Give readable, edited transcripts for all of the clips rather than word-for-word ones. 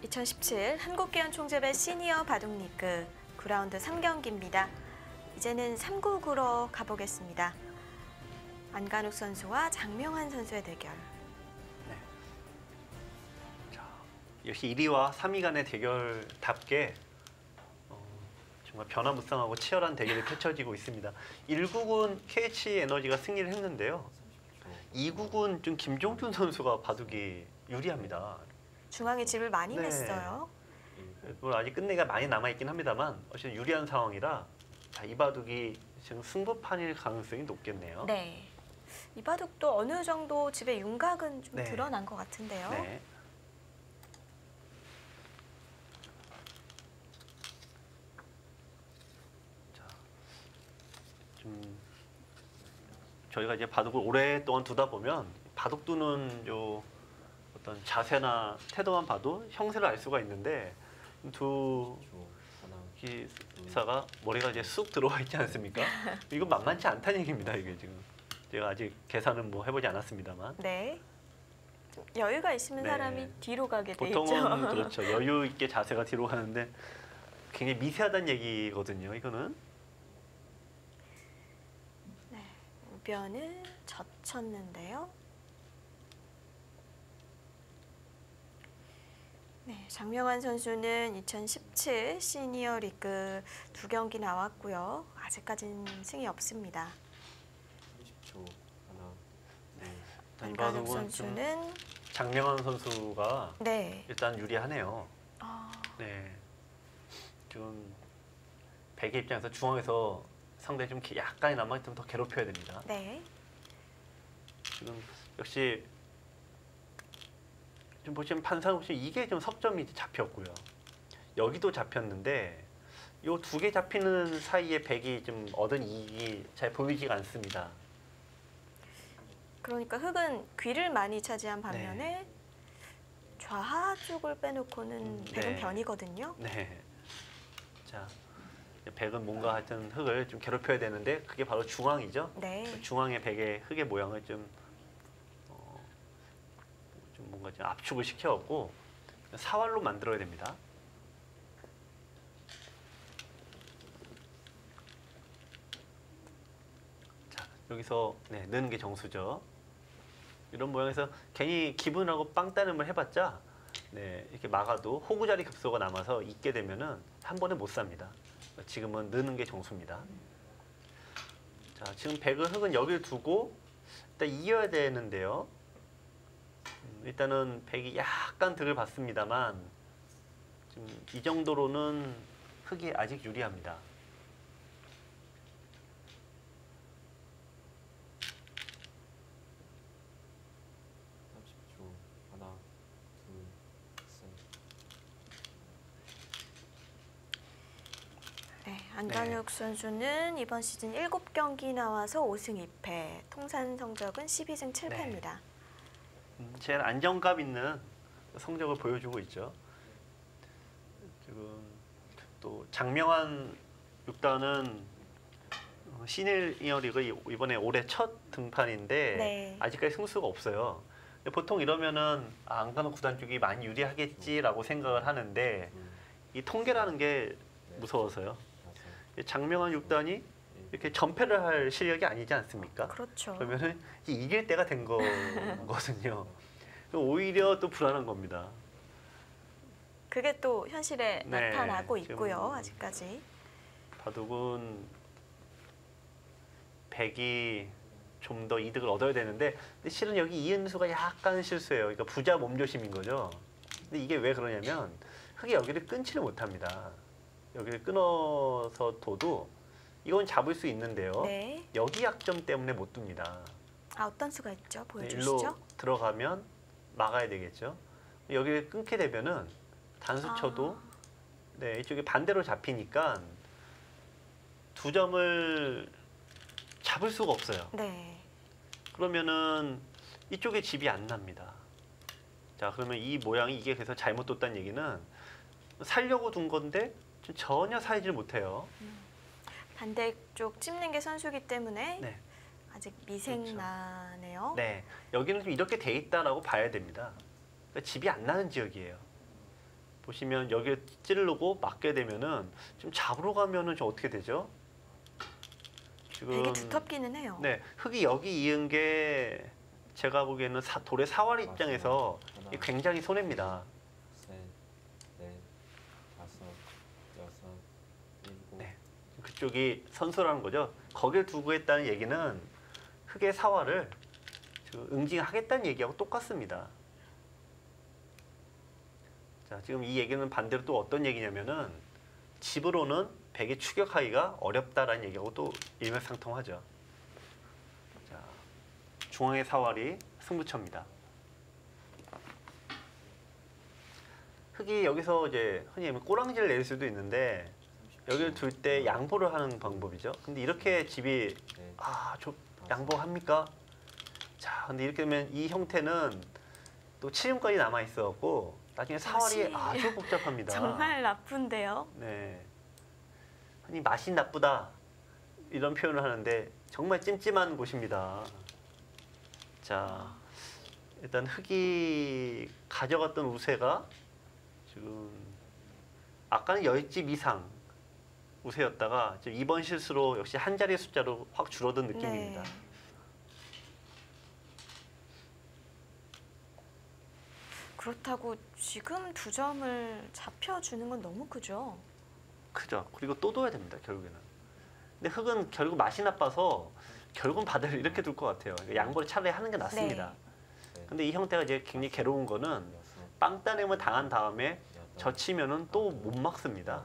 2017 한국계연 총재배 시니어 바둑리그 9라운드 3경기입니다. 이제는 3국으로 가보겠습니다. 안간욱 선수와 장명환 선수의 대결. 네. 자, 역시 1위와 3위 간의 대결답게 정말 변화무쌍하고 치열한 대결이 펼쳐지고 있습니다. 1국은 KH에너지가 승리를 했는데요. 2국은 좀 김종준 선수가 바둑이 유리합니다. 중앙에 집을 많이 네. 냈어요. 물론 아직 끝내기가 많이 남아있긴 합니다만 어쨌든 유리한 상황이라 이 바둑이 지금 승부판일 가능성이 높겠네요. 네. 이 바둑도 어느 정도 집의 윤곽은 좀 네. 드러난 것 같은데요. 네. 자, 좀 저희가 이제 바둑을 오랫동안 두다 보면 바둑 두는 요 어떤 자세나 태도만 봐도 형세를 알 수가 있는데 두 기사가 머리가 이제 쑥 들어와 있지 않습니까? 이건 만만치 않다는 얘기입니다. 이게 지금 제가 아직 계산은 뭐 해보지 않았습니다만. 네. 좀 여유가 있으면 네. 사람이 뒤로 가게 돼 보통은 있죠. 그렇죠. 여유 있게 자세가 뒤로 가는데 굉장히 미세하다는 얘기거든요. 이거는. 네. 우변을 젖혔는데요. 네, 장명환 선수는 2017 시니어 리그 2경기 나왔고요. 아직까지는 승이 없습니다. 30초 하나. 네. 안간욱 바둑은 좀 선수는 장명환 선수가 네. 일단 유리하네요. 아, 네. 지금 백의 입장에서 중앙에서 상대 좀 약간이나마 좀 더 괴롭혀야 됩니다. 네. 지금 역시 좀 보시면 판상 보시면 이게 좀 석점이 잡혔고요. 여기도 잡혔는데 이 두 개 잡히는 사이에 백이 좀 얻은 이익이 잘 보이지가 않습니다. 그러니까 흑은 귀를 많이 차지한 반면에 좌하 쪽을 빼놓고는 백은 네. 변이거든요. 네. 자, 백은 뭔가 하여튼 흑을 좀 괴롭혀야 되는데 그게 바로 중앙이죠. 네. 중앙의 백의 흑의 모양을 좀 뭔가 좀 압축을 시켜갖고 사활로 만들어야 됩니다. 자, 여기서 넣는 게 정수죠. 이런 모양에서 괜히 기분하고 빵 따름을 해봤자 이렇게 막아도 호구자리 급소가 남아서 있게 되면은 한 번에 못 삽니다. 지금은 넣는 게 정수입니다. 자, 지금 백은 흑은 여기를 두고 일단 이어야 되는데요. 일단은 백이 약간 득을 받습니다만 지금 이 정도로는 흑이 아직 유리합니다. 하나, 둘, 셋. 네. 안간욱 선수는 이번 시즌 7경기 나와서 5승 2패, 통산 성적은 12승 7패입니다. 제일 안정감 있는 성적을 보여주고 있죠. 지금 또 장명환 6단은 시니어 리그 이번에 올해 첫 등판인데 네. 아직까지 승수가 없어요. 보통 이러면은 안간욱 구단 쪽이 많이 유리하겠지라고 생각을 하는데 이 통계라는 게 무서워서요. 장명환 6단이 이렇게 전패를 할 실력이 아니지 않습니까? 그렇죠. 그러면은 이길 때가 된 거거든요. 오히려 또 불안한 겁니다. 그게 또 현실에 네, 나타나고 지금 있고요. 아직까지. 바둑은 백이 좀 더 이득을 얻어야 되는데 근데 실은 여기 이은수가 약간 실수예요. 그러니까 부자 몸조심인 거죠. 근데 이게 왜 그러냐면 흑이 여기를 끊지를 못합니다. 여기를 끊어서 둬도 이건 잡을 수 있는데요. 네. 여기 약점 때문에 못 둡니다. 아, 어떤 수가 있죠? 일로 보여주시죠. 들어가면 막아야 되겠죠. 여기를 끊게 되면은 단수 쳐도 이쪽이 반대로 잡히니까 두 점을 잡을 수가 없어요. 네. 그러면은 이쪽에 집이 안 납니다. 자, 그러면 이 모양이 이게 그래서 잘못 뒀다는 얘기는 살려고 둔 건데 전혀 살지를 못해요. 반대쪽 찝는 게 선수기 때문에 네. 아직 미생나네요. 네, 여기는 좀 이렇게 돼 있다라고 봐야 됩니다. 그러니까 집이 안 나는 지역이에요. 보시면 여기에 찌르고 맞게 되면은 지금 잡으러 가면은 좀 어떻게 되죠? 지금 되게 두텁기는 해요. 네, 흙이 여기 이은 게 제가 보기에는 돌의 사활 마지막 입장에서 하나, 이게 굉장히 손해입니다. 셋, 넷, 다섯, 여섯, 일곱. 네. 그쪽이 선수라는 거죠. 거길 두고 했다는 얘기는 흙의 사활을 지금 응징하겠다는 얘기하고 똑같습니다. 자, 지금 이 얘기는 반대로 또 어떤 얘기냐면은 집으로는 백이 추격하기가 어렵다라는 얘기하고 또 일맥상통하죠. 자, 중앙의 사활이 승부처입니다. 흙이 여기서 이제 흔히 얘기하면 꼬랑지를 낼 수도 있는데 여기를 둘 때 양보를 하는 방법이죠. 근데 이렇게 집이 넷, 저 양보합니까? 자, 근데 이렇게 되면 이 형태는 또 치림까지 남아 있어갖고 나중에 사활이 맛이 아주 복잡합니다. 정말 나쁜데요. 네. 흔히 맛이 나쁘다 이런 표현을 하는데 정말 찜찜한 곳입니다. 자, 일단 흙이 가져갔던 우세가 지금 아까는 10집 이상 우세였다가 지금 이번 실수로 역시 한 자리 숫자로 확 줄어든 느낌입니다. 네. 그렇다고 지금 2점을 잡혀주는 건 너무 크죠. 크죠. 그리고 또 둬야 됩니다. 결국에는. 근데 흙은 결국 맛이 나빠서 결국은 바다를 이렇게 둘 것 같아요. 그러니까 양보를 차라리 하는 게 낫습니다. 셋, 근데 이 형태가 이제 굉장히 괴로운 거는 여섯, 빵 따냄을 당한 다음에 여덟, 져치면은 또 못 막습니다.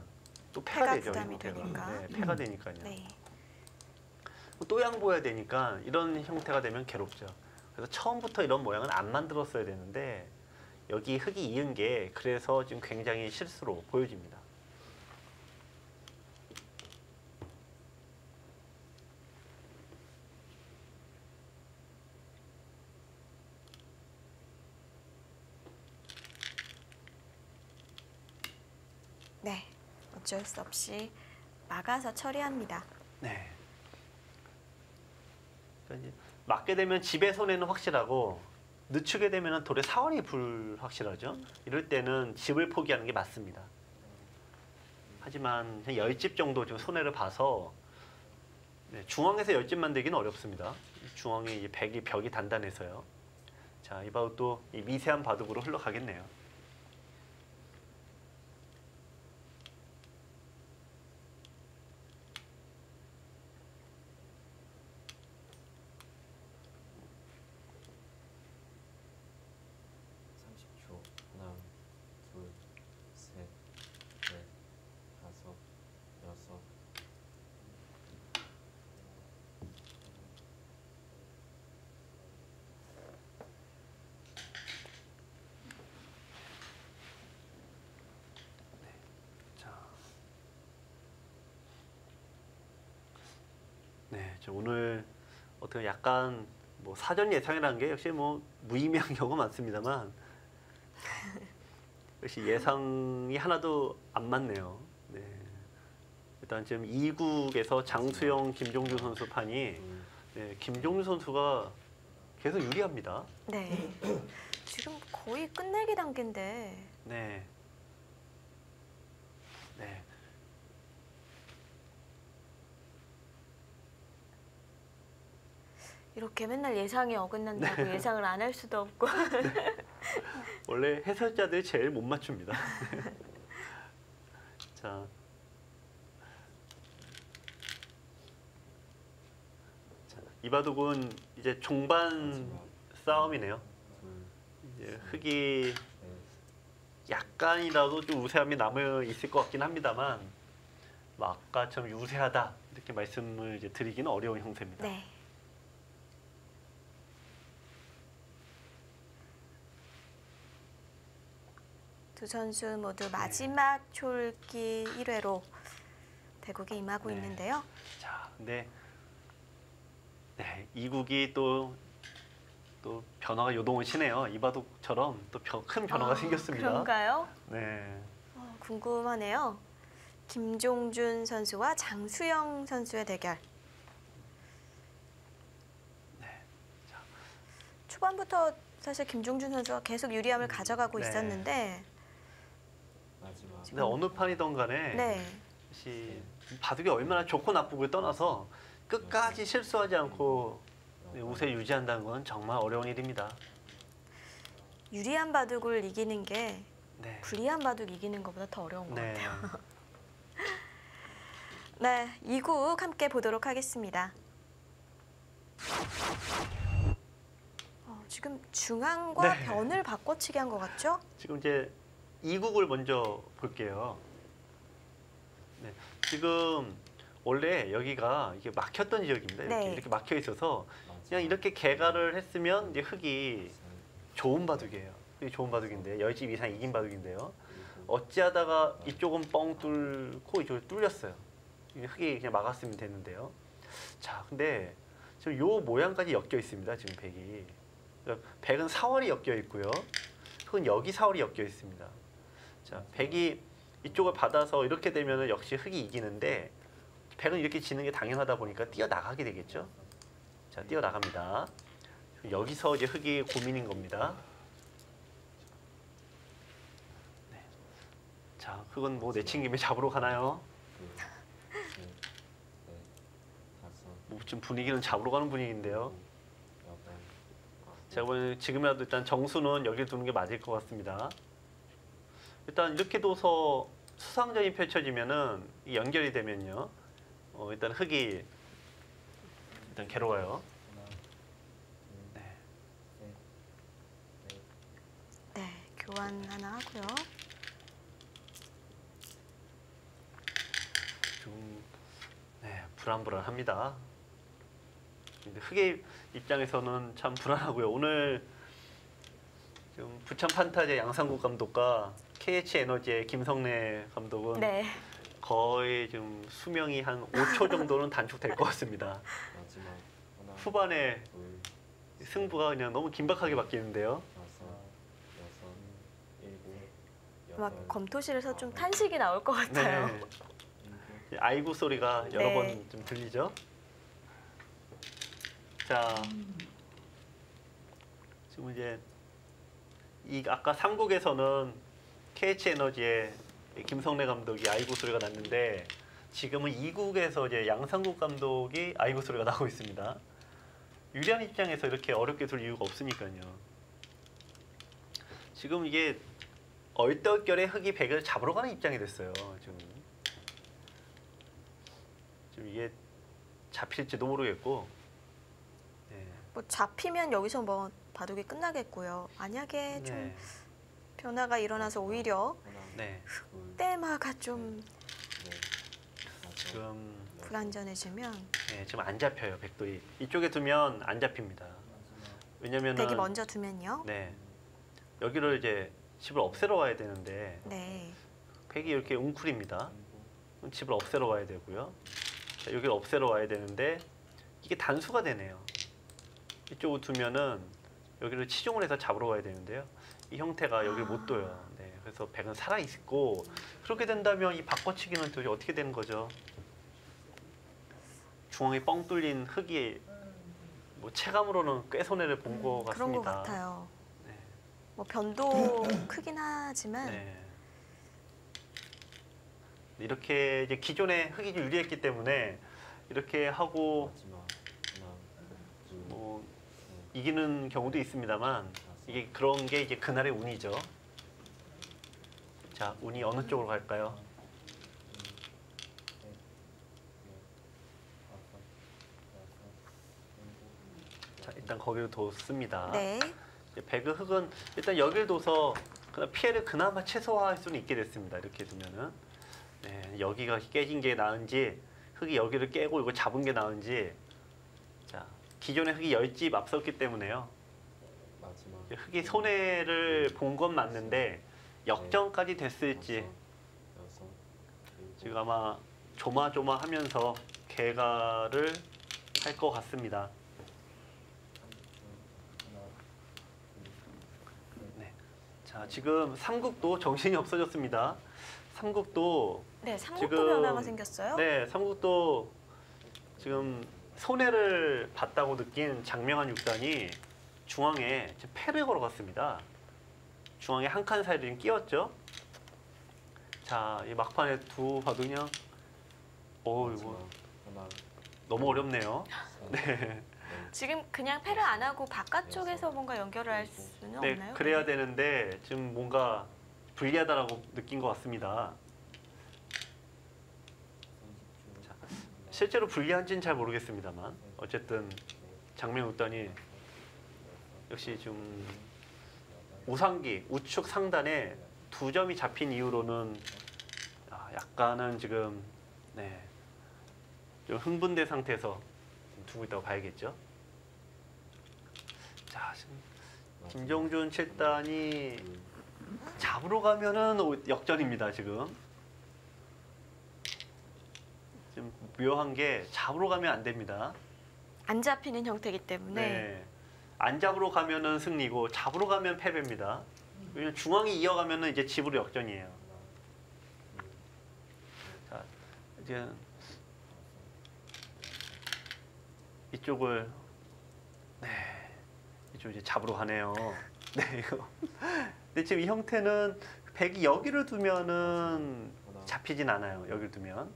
또 패가 패가 되죠. 이 부담이 형태가. 되니까. 네, 패가 되니까요. 네. 또 양보해야 되니까 이런 형태가 되면 괴롭죠. 그래서 처음부터 이런 모양은 안 만들었어야 되는데 여기 흙이 이은 게 그래서 지금 굉장히 실수로 보여집니다. 네. 어쩔 수 없이 막아서 처리합니다. 네. 그러니까 이제 맞게 되면 집의 손해는 확실하고 늦추게 되면 돌의 사활이 불확실하죠. 이럴 때는 집을 포기하는 게 맞습니다. 하지만 한 10집 정도 좀 손해를 봐서 네, 중앙에서 10집 만들기는 어렵습니다. 중앙에 이 벽이 단단해서요. 자, 이 바둑도 이 미세한 바둑으로 흘러가겠네요. 하나, 둘, 셋, 넷, 다섯, 여섯. 자, 네, 오늘 어떻게 약간 뭐 사전 예상이라는 게 역시 뭐 무의미한 경우가 많습니다만 역시 예상이 하나도 안 맞네요. 네. 일단 지금 2국에서 장수영, 김종주 선수 판이 둘, 네, 김종주 선수가 계속 유리합니다. 네. 지금 거의 끝내기 단계인데 네. 네. 이렇게 맨날 예상이 어긋난다고 예상을 안 할 수도 없고 원래 해설자들이 제일 못 맞춥니다. 자, 이 바둑은 이제 종반 마지막. 싸움이네요. 둘, 이제 흙이 넷, 약간이라도 좀 우세함이 남아 있을 것 같긴 합니다만, 뭐 아까처럼 유세하다 이렇게 말씀을 이제 드리기는 어려운 형태입니다. 네. 두 선수 모두 마지막 촐기 1회로 대국에 임하고 네. 있는데요. 자, 근데 네, 이국이 또 변화가 요동을 치네요. 이 바둑처럼 또 큰 변화가 생겼습니다. 그런가요? 네. 궁금하네요. 김종준 선수와 장수영 선수의 대결. 네. 자. 초반부터 사실 김종준 선수가 계속 유리함을 가져가고 네. 있었는데 근데 어느 판이든 간에 네. 이 바둑이 얼마나 좋고 나쁘고를 떠나서 끝까지 실수하지 않고 우세 유지한다는 건 정말 어려운 일입니다. 유리한 바둑을 이기는 게 네. 불리한 바둑 이기는 것보다 더 어려운 것 네. 같아요. 네, 2국 함께 보도록 하겠습니다. 지금 중앙과 네. 변을 바꿔치기 한 것 같죠? 지금 이제 2국을 먼저 볼게요. 네. 지금 원래 여기가 이게 막혔던 지역입니다. 이렇게, 네. 이렇게 막혀 있어서 그냥 이렇게 개가를 했으면 이제 흙이 좋은 바둑이에요. 흙이 좋은 바둑인데 10집 이상 이긴 바둑인데요. 어찌하다가 이쪽은 뻥 뚫고 이쪽을 뚫렸어요. 이게 흙이 그냥 막았으면 되는데요. 자, 근데 지금 요 모양까지 엮여 있습니다. 지금 백이. 그러니까 백은 사월이 엮여 있고요. 흙은 여기 사월이 엮여 있습니다. 자, 백이 이쪽을 받아서 이렇게 되면 역시 흙이 이기는데 백은 이렇게 지는 게 당연하다 보니까 뛰어나가게 되겠죠. 자, 뛰어나갑니다. 여기서 이제 흙이 고민인 겁니다. 네. 자, 흙은 뭐 내친김에 잡으러 가나요? 뭐 지금 분위기는 잡으러 가는 분위기인데요. 제가 보기에는 지금이라도 일단 정수는 여기 두는 게 맞을 것 같습니다. 일단 이렇게 둬서 수상전이 펼쳐지면은 연결이 되면요. 일단 흙이 일단 괴로워요. 네. 네, 교환 하나 하고요. 좀 불안합니다. 근데 흙의 입장에서는 참 불안하고요. 오늘 지금 부천 판타제 양상국 감독과 KH 에너지의 김성래 감독은 네, 거의 지금 수명이 한 5초 정도는 단축될 것 같습니다. 마지막 하나, 후반에 둘, 승부가 그냥 너무 긴박하게 바뀌는데요. 다섯, 여섯, 일곱, 막 여덟, 검토실에서 좀 탄식이 나올 것 같아요. 네. 아이고 소리가 여러 네. 번 좀 들리죠. 자, 지금 이제 이 아까 3국에서는 KH 에너지의 김성래 감독이 아이고 소리가 났는데 지금은 2국에서 이제 양상국 감독이 아이고 소리가 나고 있습니다. 유리한 입장에서 이렇게 어렵게 둘 이유가 없으니까요. 지금 이게 얼떨결에 흙이 백을 잡으러 가는 입장이 됐어요. 지금 이게 잡힐지도 모르겠고. 네. 뭐 잡히면 여기서 뭐 바둑이 끝나겠고요. 만약에 좀 네. 변화가 일어나서 오히려 하나, 네. 둘, 때마가 좀 넷, 다섯, 지금 불안전해지면 네, 지금 안 잡혀요. 백돌이 이쪽에 두면 안 잡힙니다. 왜냐면은 백이 먼저 두면요. 네. 여기를 이제 집을 없애러 와야 되는데 네, 백이 이렇게 웅크립니다. 집을 없애러 와야 되고요. 자, 여기를 없애러 와야 되는데 이게 단수가 되네요. 이쪽을 두면은 여기를 치중을 해서 잡으러 와야 되는데요. 이 형태가 여기를 못 둬요. 네, 그래서 백은 살아 있고 그렇게 된다면 이 바꿔치기는 도대체 어떻게 되는 거죠? 중앙에 뻥 뚫린 흙이 뭐 체감으로는 꽤 손해를 본 것 같습니다. 그런 것 같아요. 네. 뭐 변도 크긴 하지만 네. 이렇게 이제 기존에 흙이 좀 유리했기 때문에 이렇게 하고 마지막 하나, 둘, 뭐 이기는 경우도 있습니다만 이게 그런 게 이제 그날의 운이죠. 자, 운이 어느 쪽으로 갈까요? 자, 일단 거기로 뒀습니다. 네, 이제 배그 흙은 일단 여기를 둬서 그냥 피해를 그나마 최소화할 수는 있게 됐습니다. 이렇게 두면은 네, 여기가 깨진 게 나은지 흙이 여기를 깨고 이거 잡은 게 나은지. 자, 기존에 흙이 10집 앞섰기 때문에요. 마지막 이제 흙이 손해를 본 건 맞는데 역전까지 됐을지 여섯, 일곱, 지금 아마 조마조마하면서 개가를 할 것 같습니다. 네. 자, 지금 삼국도 정신이 없어졌습니다. 삼국도 네, 삼국도 지금 변화가 생겼어요. 네, 삼국도 지금 손해를 봤다고 느낀 장명한 육단이 중앙에 지금 패를 걸어갔습니다. 중앙에 한 칸 사이를 지금 끼웠죠. 자, 자, 이 막판에 두 바둑 그냥 이거 마지막 하나, 너무 어렵네요. 셋, 네. 넷, 지금 그냥 패를 안 하고 바깥쪽에서 뭔가 연결을 할 수는 네, 없나요? 그래야 되는데 지금 뭔가 불리하다라고 느낀 것 같습니다. 30초. 실제로 불리한지는 잘 모르겠습니다만 어쨌든 장명우단이 역시 좀 우상기 우측 상단에 두 점이 잡힌 이후로는 약간은 지금 좀 흥분된 상태에서 두고 있다고 봐야겠죠. 자, 지금 김정준 7단이 잡으러 가면은 역전입니다. 지금 묘한 게 잡으러 가면 안 됩니다. 안 잡히는 형태이기 때문에 네. 안 잡으러 가면은 승리고 잡으러 가면 패배입니다. 왜냐면 중앙이 이어가면은 이제 집으로 역전이에요. 자, 이제 이쪽을 이쪽 이제 잡으러 가네요. 네, 이거. 근데 지금 이 형태는 백이 여기를 두면은 잡히진 않아요. 여기를 두면.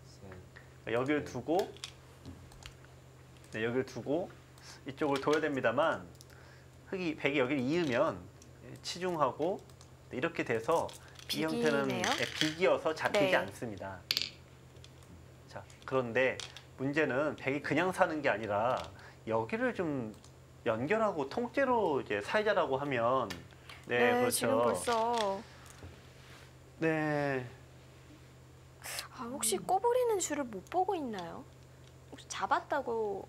여기를 두고 여기를 두고 이쪽을 둬야 됩니다만 백이 여기를 이으면 치중하고 이렇게 돼서 이 형태는 비기네요? 비기어서 잡히지 네. 않습니다. 자, 그런데 문제는 백이 그냥 사는 게 아니라 여기를 좀 연결하고 통째로 이제 사이자라고 하면 그렇죠. 지금 벌써 네. 혹시 꼬부리는 줄을 못 보고 있나요? 혹시 잡았다고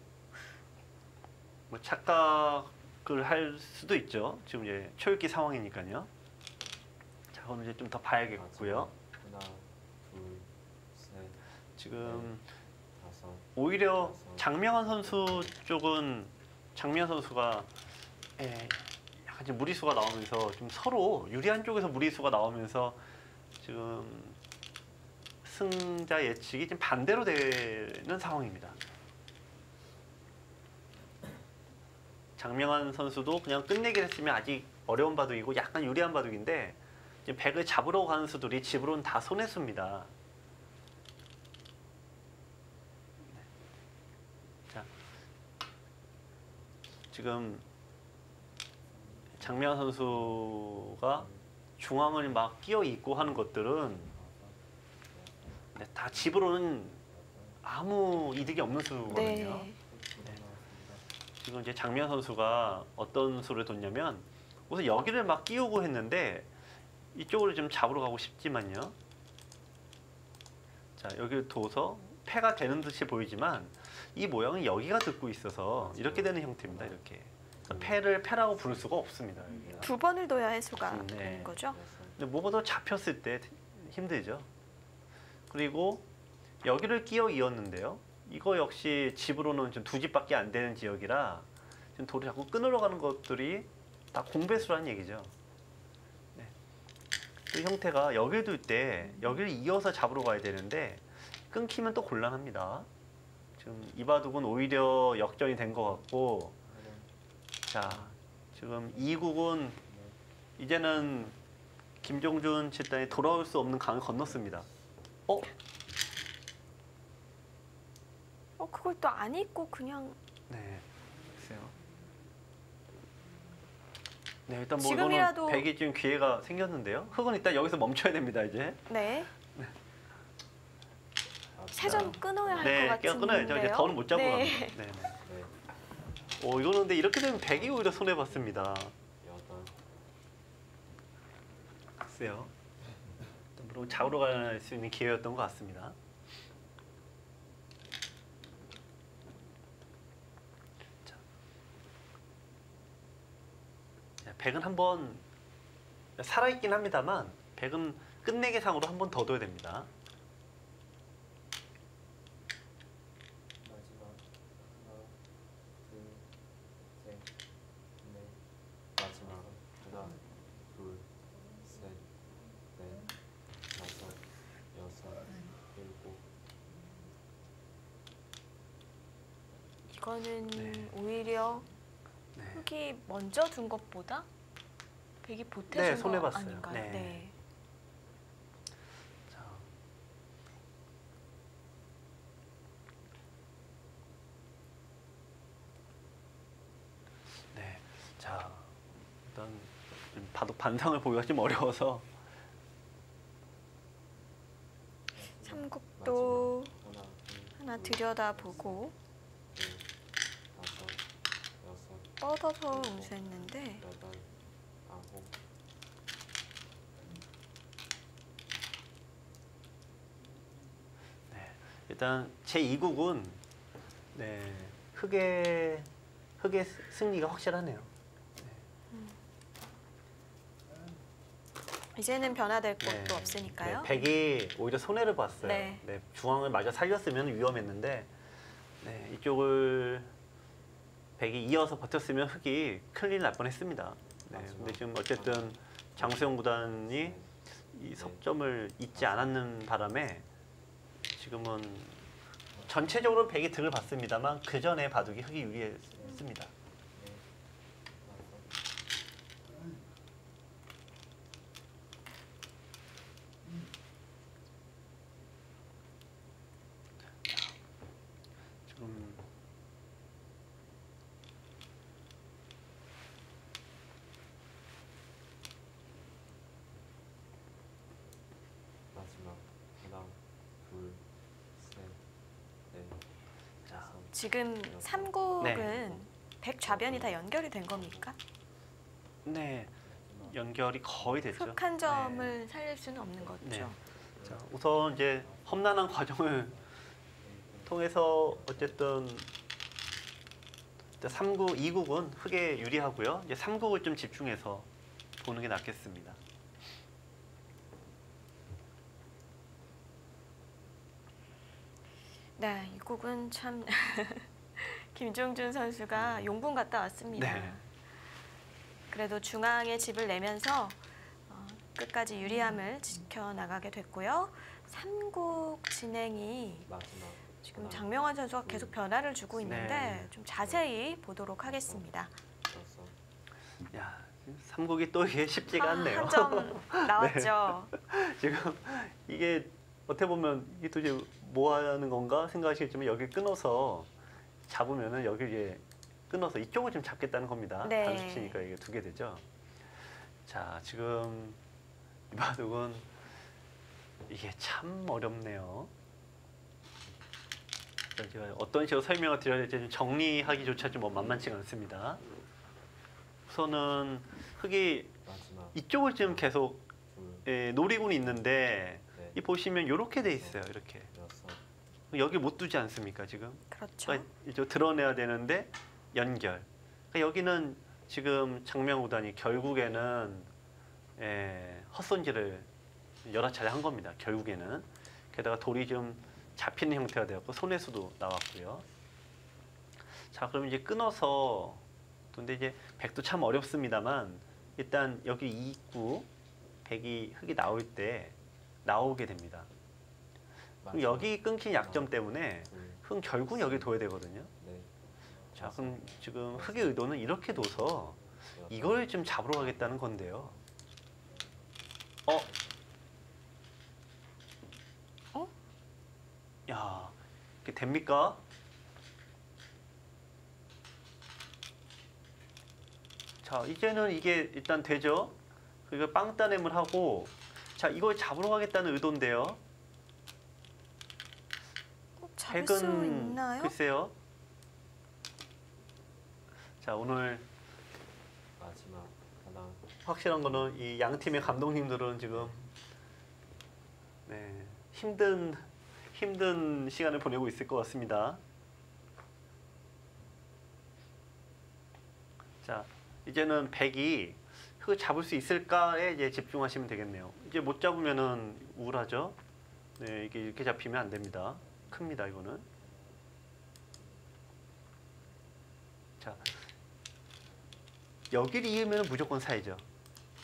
뭐 착각을 할 수도 있죠. 지금 이제 초읽기 상황이니까요. 자, 그럼 이제 좀 더 봐야겠고요. 하나, 둘, 셋, 지금 다섯. 오히려 장명환 선수 쪽은 장명환 선수가 약간 좀 무리수가 나오면서 좀 서로 유리한 쪽에서 무리수가 나오면서 지금 승자 예측이 좀 반대로 되는 상황입니다. 장명환 선수도 그냥 끝내기를 했으면 아직 어려운 바둑이고 약간 유리한 바둑인데 지금 백을 잡으러 가는 수들이 집으로는 다 손해수입니다. 자, 지금 장명환 선수가 중앙을 막 끼어 있고 하는 것들은 다 집으로는 아무 이득이 없는 수거든요. 네. 지금 이제 장면 선수가 어떤 수를 뒀냐면 우선 여기를 막 끼우고 했는데 이쪽으로 좀 잡으러 가고 싶지만요. 자, 여기를 둬서 패가 되는 듯이 보이지만 이 모양은 여기가 듣고 있어서 이렇게 되는 형태입니다. 이렇게 패를 패라고 부를 수가 없습니다. 여기가. 두 번을 둬야 해수가 네. 되는 거죠? 근데 무엇보다 잡혔을 때 힘들죠. 그리고 여기를 끼어 이었는데요. 이거 역시 집으로는 좀 두 집밖에 안 되는 지역이라 지금 돌이 자꾸 끊으러 가는 것들이 다 공배수라는 얘기죠. 네. 그 형태가 여기를 둘 때 여기를 이어서 잡으러 가야 되는데 끊기면 또 곤란합니다. 지금 이 바둑은 오히려 역전이 된 것 같고, 자, 지금 이국은 이제는 김정준 7단이 돌아올 수 없는 강을 건넜습니다. 그걸 또 안 입고 그냥 네, 글쎄요. 네, 일단 뭐 지금이라도- 이거는 백이 지금 기회가 생겼는데요. 흑은 일단 여기서 멈춰야 됩니다, 이제. 네. 세 점 끊어야 할 것 네, 같은데요. 끊어야죠. 이제 더는 못 잡고 네. 갑니다. 네, 네. 네, 이거는 근데 이렇게 되면 백이 오히려 손해 봤습니다. 여덟. 글쎄요. 물론 잡으러 갈 수 있는 기회였던 것 같습니다. 자. 백은 한번 살아있긴 합니다만 백은 끝내기 상으로 한 번 더 둬야 됩니다. 마지막 하나, 둘, 셋, 넷. 마지막 하나, 둘, 셋, 넷, 다섯, 여섯, 일곱. 이거는 네. 오히려 네. 흑이 먼저 둔 것보다 백이 보태준 네, 거 손해봤어요. 아닌가요? 네. 네. 자, 좀 바둑 반상을 보기가 좀 어려워서 삼국도 하나, 하나 들여다보고 둘, 다섯, 여섯, 뻗어서 응수했는데 여덟, 아홉. 일단 제 2국은 네, 흑의 승리가 확실하네요. 이제는 변화될 것도 네. 없으니까요. 네, 백이 오히려 손해를 봤어요. 네. 네, 중앙을 마저 살렸으면 위험했는데 네, 이쪽을 백이 이어서 버텼으면 흑이 큰일 날 뻔했습니다. 네, 근데 지금 어쨌든 장수영 구단이 이 석점을 잊지 않았는 바람에 지금은 전체적으로 백이 득을 봤습니다만 그 전에 바둑이 흑이 유리했습니다. 네, 지금 마지막 하나, 둘, 셋, 넷, 자, 다섯. 지금 삼국은 네. 백 좌변이 다 연결이 된 겁니까? 네, 연결이 거의 됐죠. 흑 한 점을 살릴 수는 없는 거죠. 네. 자, 우선 이제 험난한 과정을 통해서 어쨌든 3국, 2국은 흑에 유리하고요. 이제 3국을 좀 집중해서 보는 게 낫겠습니다. 네, 이 곡은 참 김종준 선수가 용분 갔다 왔습니다. 네. 그래도 중앙에 집을 내면서 끝까지 유리함을 지켜나가게 됐고요. 3국 진행이 마지막 지금 하나, 장명환 선수가 계속 변화를 주고 있는데 네. 좀 자세히 보도록 하겠습니다. 여섯. 야, 3국이 또 이게 쉽지가 않네요. 한 점 나왔죠. 지금 이게 어떻게 보면 이게 도대체 뭐 하는 건가 생각하시겠지만 여기 끊어서 잡으면은 여기 이제 끊어서 이쪽을 좀 잡겠다는 겁니다. 네. 단수치니까 이게 두 개 되죠. 자, 지금 이 바둑은 이게 참 어렵네요. 제가 어떤 식으로 설명을 드려야 될지 좀 정리하기조차 좀 만만치가 않습니다. 우선은 흑이 마지막 이쪽을 지금 계속 둘, 노리고는 있는데 넷, 이 보시면 이렇게 돼 있어요. 이렇게 여섯. 여기 못 두지 않습니까 지금? 그렇죠. 그러니까 이제 드러내야 되는데 연결. 그러니까 여기는 지금 장명구단이 결국에는 헛손질을 여러 차례 한 겁니다. 결국에는 게다가 돌이 좀 잡히는 형태가 되었고 손해수도 나왔고요. 자, 그럼 이제 끊어서 근데 이제 백도 참 어렵습니다만 일단 여기 2구 백이 흑이 나올 때 나오게 됩니다. 그럼 여기 끊긴 약점 때문에 둘, 흑은 결국 여기 둬야 되거든요. 넷, 자, 그럼 지금 흑의 의도는 이렇게 둬서 여섯. 이걸 좀 잡으러 가겠다는 건데요. 야, 이게 됩니까? 자, 이제는 이게 일단 되죠. 그리고 빵 따냄을 하고, 자, 이걸 잡으러 가겠다는 의도인데요. 꼭 잡을 수 있나요? 글쎄요. 자, 오늘 마지막 하나, 확실한 거는 이 양 팀의 감독님들은 지금 네, 힘든 시간을 보내고 있을 것 같습니다. 자, 이제는 백이 흑을 잡을 수 있을까에 이제 집중하시면 되겠네요. 이제 못 잡으면은 우울하죠. 네, 이게 이렇게 잡히면 안 됩니다. 큽니다, 이거는. 자, 여기를 이으면 무조건 사이죠.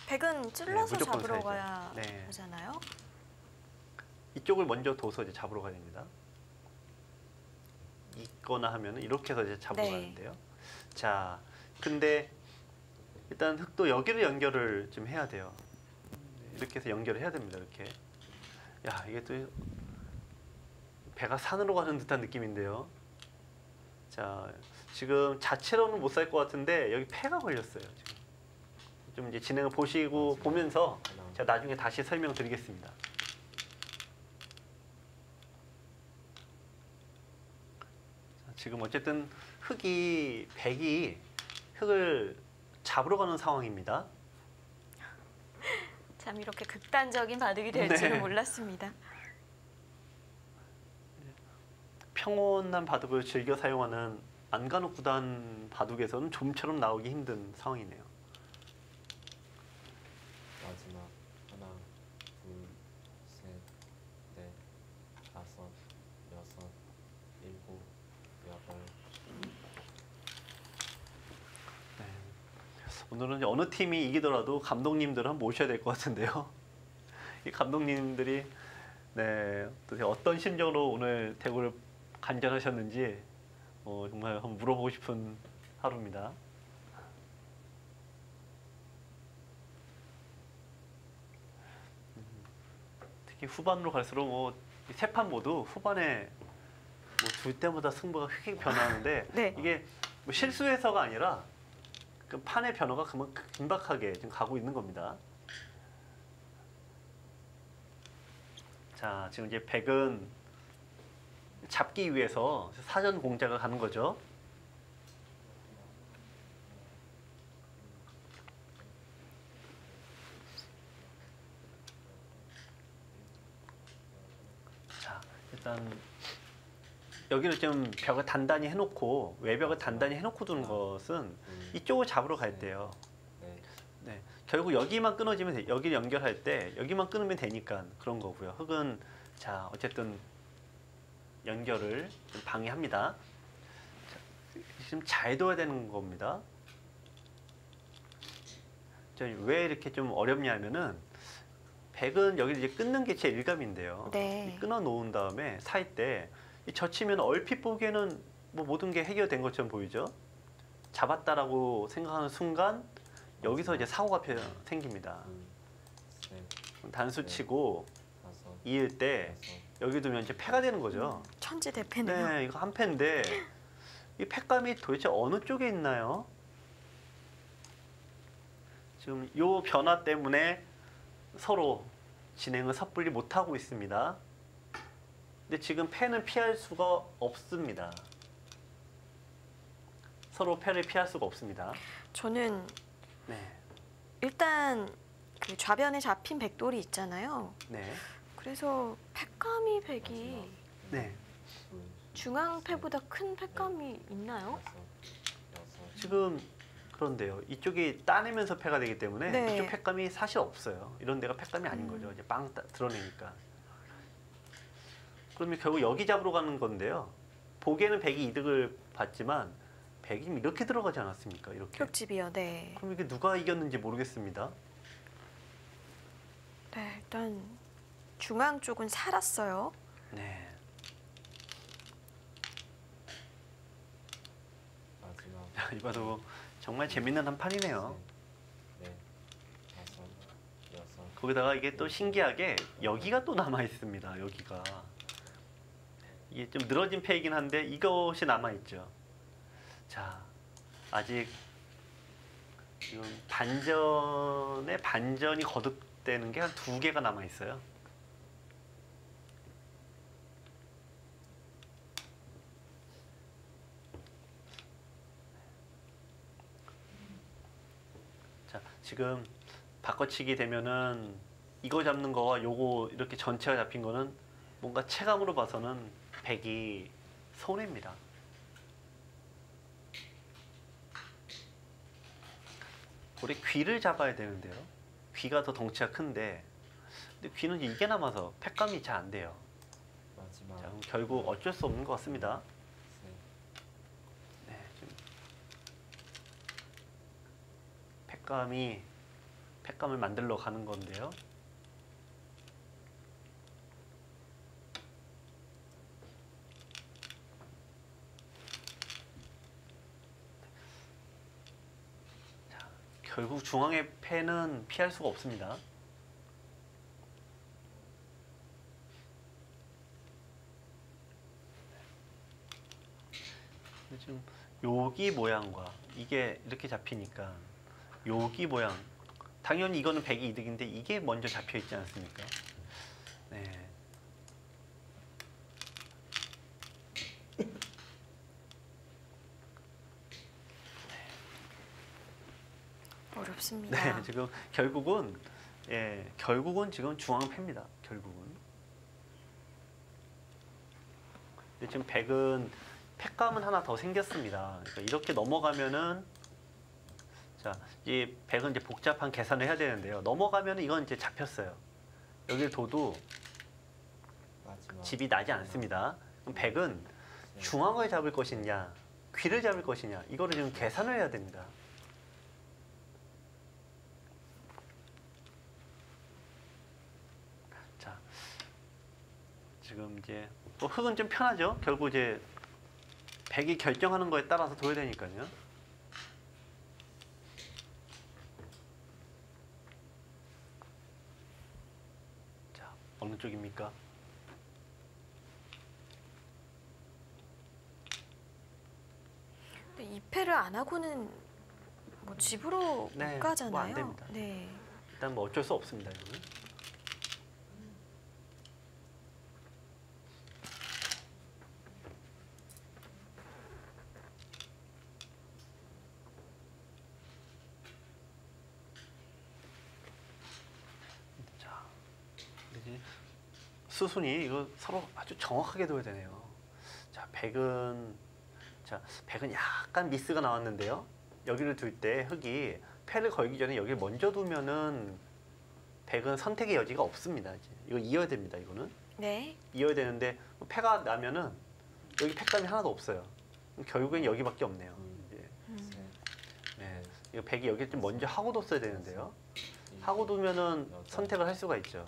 백은 찔러서 무조건 잡으러 사야죠. 가야 네. 하잖아요. 이쪽을 먼저 둬서 이제 잡으러 가야 됩니다. 있거나 하면은 이렇게 해서 이제 잡으러 네. 가는데요. 자, 근데 일단 흑도 여기를 연결을 좀 해야 돼요. 이렇게 해서 연결을 해야 됩니다. 이렇게. 야, 이게 또 배가 산으로 가는 듯한 느낌인데요. 자, 지금 자체로는 못 살 것 같은데 여기 폐가 걸렸어요. 지금. 좀 이제 진행을 보시고 보면서 하나, 제가 나중에 다시 설명드리겠습니다. 자, 지금 어쨌든 백이 흙을 잡으러 가는 상황입니다. 참 이렇게 극단적인 바둑이 될 줄은 네. 몰랐습니다. 평온한 바둑을 즐겨 사용하는 안간혹 구단 바둑에서는 좀처럼 나오기 힘든 상황이네요. 마지막 하나, 둘, 셋, 넷, 다섯, 여섯, 일곱, 여덟. 네. 오늘은 이제 어느 팀이 이기더라도 감독님들을 한번 모셔야 될 것 같은데요. 이 감독님들이 네, 도대체 어떤 심정으로 오늘 대구를 간전하셨는지 정말 한번 물어보고 싶은 하루입니다. 특히 후반으로 갈수록 세 판 모두 후반에 둘 때마다 승부가 휙 변하는데 네. 이게 실수해서가 아니라 그 판의 변화가 그만 긴박하게 지금 가고 있는 겁니다. 자, 지금 이제 백은 잡기 위해서 사전 공작을 가는 거죠. 자, 일단 여기를 좀 벽을 단단히 해놓고 외벽을 단단히 해놓고 두는 것은 이쪽을 잡으러 갈 때요. 넷, 네, 결국 여기만 끊어지면 여기를 연결할 때 여기만 끊으면 되니까 그런 거고요. 흙은 자 어쨌든 연결을 좀 방해합니다. 자, 지금 잘 둬야 되는 겁니다. 왜 이렇게 좀 어렵냐면은 백은 여기를 이제 끊는 게 제 일감인데요. 네. 끊어 놓은 다음에 살 때 젖히면 얼핏 보기에는 뭐 모든 게 해결된 것처럼 보이죠. 잡았다라고 생각하는 순간 여기서 이제 사고가 생깁니다. 둘, 셋, 단수 치고 다섯, 이을 때 여섯. 여기 두면 이제 패가 되는 거죠. 천지대패네요. 네, 이거 한 패인데 이 패감이 도대체 어느 쪽에 있나요? 지금 이 변화 때문에 서로 진행을 섣불리 못하고 있습니다. 근데 지금 패는 피할 수가 없습니다. 서로 패를 피할 수가 없습니다. 저는 네, 일단 그 좌변에 잡힌 백돌이 있잖아요. 네, 그래서 패감이 백이 네. 둘, 중앙 패보다 큰 패감이 있나요? 다섯, 여섯. 지금 그런데요. 이쪽이 따내면서 패가 되기 때문에 네. 이쪽 패감이 사실 없어요. 이런 데가 패감이 아닌 거죠. 이제 빵 드러내니까. 그러면 결국 여기 잡으러 가는 건데요. 보기에는 백이 이득을 봤지만 백이 이렇게 들어가지 않았습니까? 이렇게. 벽집이요. 네. 그럼 이게 누가 이겼는지 모르겠습니다. 네, 일단 중앙 쪽은 살았어요. 네. 마지막 이봐도 정말 재밌는 한 판이네요. 셋, 넷, 다섯, 여섯. 거기다가 이게 또 신기하게 여기가 또 남아 있습니다. 여기가 이게 좀 늘어진 패이긴 한데 이것이 남아 있죠. 자, 아직 지금 반전이 거듭되는 게 한 2개가 남아 있어요. 자, 지금 바꿔치기 되면은 이거 잡는 거와 요거 이렇게 전체가 잡힌 거는 뭔가 체감으로 봐서는 백이 손해입니다. 우리 귀를 잡아야 되는데요. 귀가 더 덩치가 큰데 근데 귀는 이게 남아서 팩감이 잘 안 돼요. 마지막. 자, 그럼 결국 어쩔 수 없는 것 같습니다. 셋, 네, 지금 팩감을 만들러 가는 건데요. 자, 결국 중앙의 패는 피할 수가 없습니다. 지금 여기 모양과 이게 이렇게 잡히니까 여기 모양 당연히 이거는 백이 이득인데 이게 먼저 잡혀 있지 않습니까? 네. 어렵습니다. 네, 지금 결국은 결국은 지금 중앙패입니다. 결국은. 근데 지금 백은 패감은 하나 더 생겼습니다. 그러니까 이렇게 넘어가면은 자, 이 백은 이제 복잡한 계산을 해야 되는데요. 넘어가면은 이건 이제 잡혔어요. 여기를 둬도 마지막 집이 나지 않습니다. 그럼 백은 중앙을 잡을 것이냐, 귀를 잡을 것이냐, 이거를 지금 계산을 해야 됩니다. 자, 지금 이제 흑은 좀 편하죠. 결국 이제 백이 결정하는 거에 따라서 둬야 되니까요. 자, 어느 쪽입니까? 근데 2패를 안 하고는 뭐 집으로 네, 못 가잖아요. 뭐안 됩니다. 네. 일단 뭐 어쩔 수 없습니다. 이거는. 자, 이제 수순이 이거 서로 아주 정확하게 둬야 되네요. 자, 백은 약간 미스가 나왔는데요. 여기를 둘 때 흑이 패를 걸기 전에 여기를 먼저 두면은 백은 선택의 여지가 없습니다. 이제 이거 이어야 됩니다. 이거는 네. 이어야 되는데 패가 나면은 여기 패감이 하나도 없어요. 결국엔 여기밖에 없네요. 이제. 네, 이거 백이 여기 좀 먼저 하고 뒀어야 되는데요. 하고 두면은 선택을 할 수가 있죠.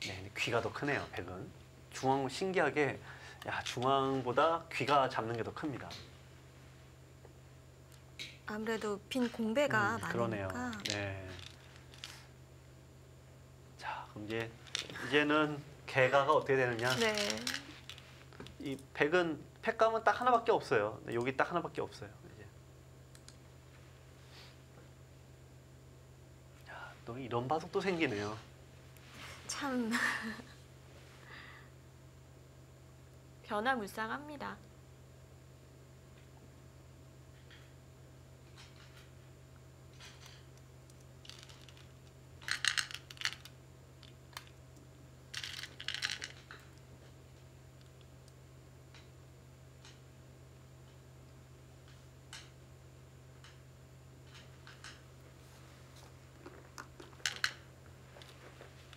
네, 근데 귀가 더 크네요. 백은 중앙 신기하게 중앙보다 귀가 잡는 게 더 큽니다. 아무래도 빈 공배가 그러네요. 많으니까. 네. 자, 그럼 이제는 개가가 어떻게 되느냐? 네. 이 백은 패감은 딱 하나밖에 없어요. 네, 여기 딱 하나밖에 없어요. 이제. 야, 또 이런 바둑도 생기네요. 참 변화무쌍합니다.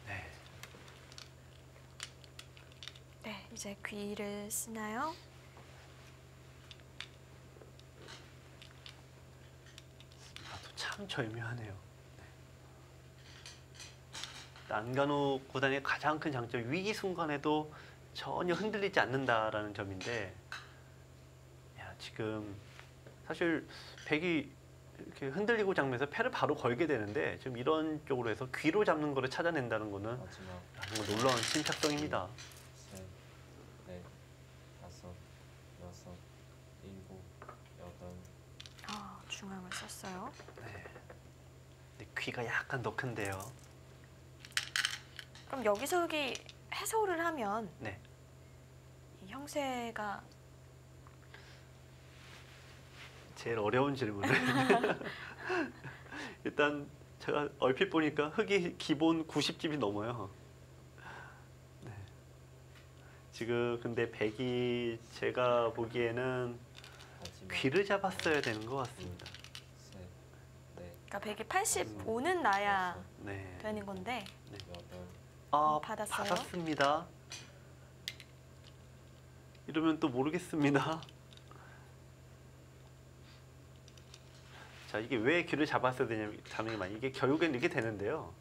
네. 네, 이제 귀를 쓰나요? 참 절묘하네요. 네. 안간호 구단의 가장 큰 장점, 위기 순간에도 전혀 흔들리지 않는다라는 점인데, 지금 사실 백이 이렇게 흔들리고 잡면서 패를 바로 걸게 되는데 지금 이런 쪽으로 해서 귀로 잡는 거를 찾아낸다는 거는 마지막 정말 놀라운 침착성입니다. 셋, 넷, 다섯, 여섯, 일곱, 여덟. 중앙을 썼어요. 네. 근데 귀가 약간 더 큰데요. 그럼 여기서 여기 해소를 하면 네. 이 형세가 제일 어려운 질문을 일단 제가 얼핏 보니까 흑이 기본 90집이 넘어요. 네. 지금 근데 백이 제가 보기에는 마지막 귀를 잡았어야 되는 것 같습니다. 셋, 넷, 그러니까 185는 나야 네. 되는 건데 여덟. 받았어요? 받았습니다. 이러면 또 모르겠습니다. 자, 이게 왜 귀를 잡았어야 되냐면 이게 결국엔 이렇게 되는데요.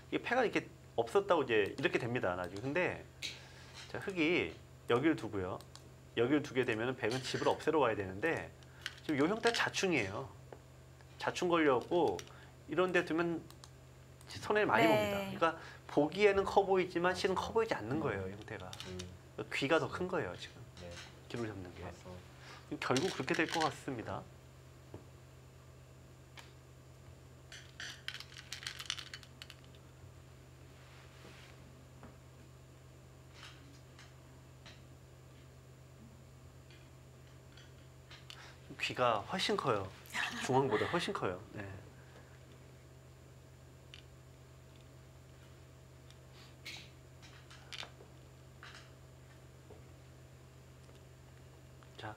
이게 패가 이렇게 없었다고 이제 이렇게 됩니다. 나중에. 근데 자, 흑이 여기를 두고요. 여기를 두게 되면 백은 집을 없애러 와야 되는데 지금 이 형태가 자충이에요. 자충 걸려갖고 이런 데 두면 손해 많이 네. 봅니다. 그러니까 보기에는 커 보이지만 실은 커 보이지 않는 거예요, 형태가. 귀가 더 큰 거예요, 지금. 네. 기를 잡는 게. 5, 결국 그렇게 될 것 같습니다. 귀가 훨씬 커요. 중앙보다 훨씬 커요. 네. 자,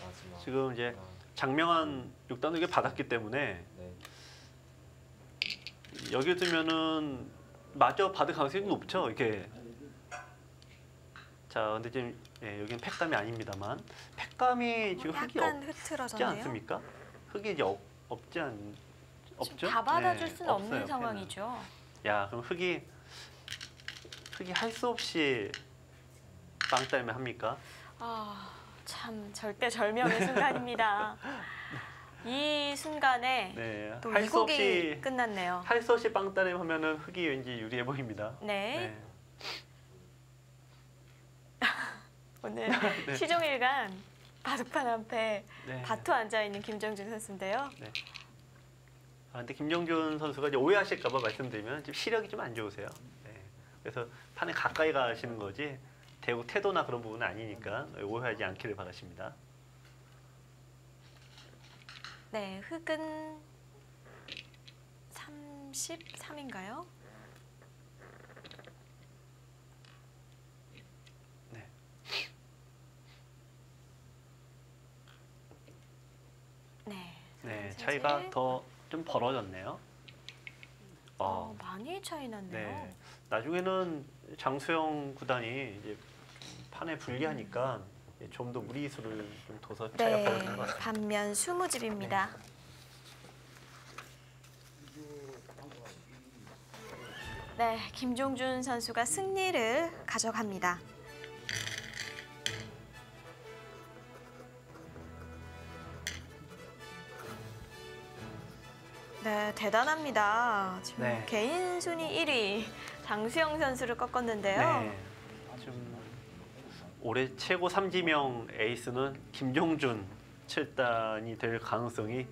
마지막 지금 이제 하나, 장명한 6단독에 받았기 때문에 네. 여기 두면은 마저 받을 가능성이 높죠. 이렇게. 자, 근데 지금 여기는 팩감이 아닙니다만 팩감이 지금 흙이 약간 없지 흐트러졌네요. 않습니까? 흙이 이제 없지 않 없죠? 지금 다 받아줄 네, 수는 없는 없어요, 상황이죠. 펜은. 야, 그럼 흙이 할 수 없이 빵 따면 합니까? 아, 참 절대절명의 순간입니다. 이 순간에 네, 또 할 수 이곡이 없이 끝났네요. 할 수 없이 빵 따림 하면은 흙이 왠지 유리해 보입니다. 네, 오늘 네. 시종일관 바둑판 앞에 네. 다투 앉아 있는 김정준 선수인데요. 아, 근데 김정준 선수가 이제 오해하실까봐 말씀드리면 지금 시력이 좀 안 좋으세요. 네. 그래서 판에 가까이 가시는 거지 대구 태도나 그런 부분은 아니니까 오해하지 않기를 바라십니다. 네, 흙은 33인가요? 네. 네, 네, 사실 차이가 더 좀 벌어졌네요. 많이 차이 났네요. 네. 나중에는 장수영 구단이 이제 판에 불리하니까 좀 더 무리수를 좀 둬서 차이가 네, 벌어진 것 같습니다. 반면 수무집입니다. 네, 김종준 선수가 승리를 가져갑니다. 네, 대단합니다. 지금 네. 개인 순위 1위 장수영 선수를 꺾었는데요. 네. 좀 올해 최고 삼지명 에이스는 김종준 7단이 될 가능성이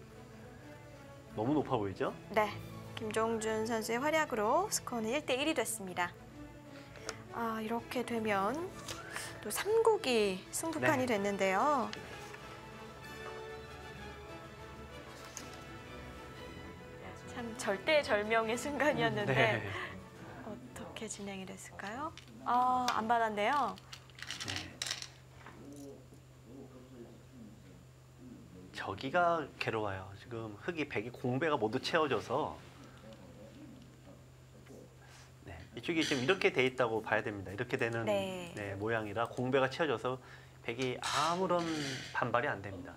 너무 높아 보이죠? 네, 김종준 선수의 활약으로 스코어는 1대1이 됐습니다. 아, 이렇게 되면 또 3국이 승부판이 네. 됐는데요. 참 절대절명의 순간이었는데 네. 어떻게 진행이 됐을까요? 아, 안 받았네요. 저기가 괴로워요. 지금 흙이 백이 공배가 모두 채워져서 네, 이쪽이 지금 이렇게 돼 있다고 봐야 됩니다. 이렇게 되는 네. 네, 모양이라 공배가 채워져서 백이 아무런 반발이 안 됩니다.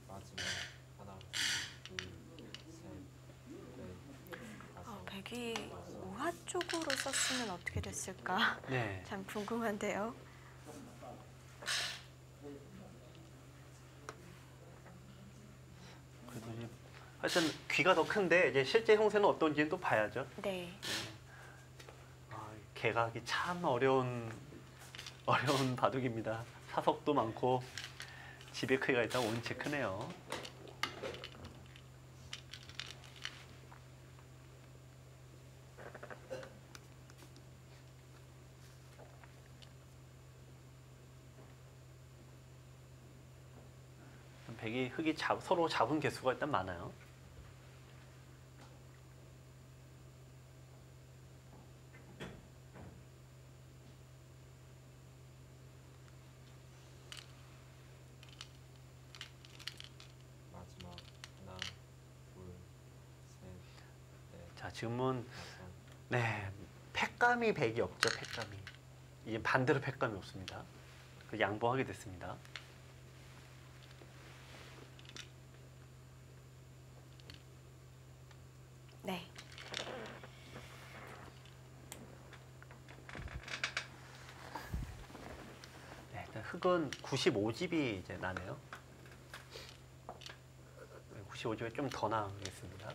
마지막 하나, 둘, 셋, 넷, 다섯, 백이 우하 쪽으로 썼으면 어떻게 됐을까? 네. 참 궁금한데요. 그래도 이제 하여튼 귀가 더 큰데 이제 실제 형태는 어떤지는 또 봐야죠. 네. 아, 개각이 참 어려운 바둑입니다. 사석도 많고 집의 크기가 일단 원체 크네요. 백이 흙이 서로 잡은 개수가 일단 많아요. 마지막 하나, 둘, 셋, 넷, 자, 지금은 다섯, 네, 팩감이 백이 없죠. 팩감이 이제 반대로 팩감이 없습니다. 그 양보하게 됐습니다. 네. 흙은 95집이 이제 나네요. 95집이 좀 더 나겠습니다.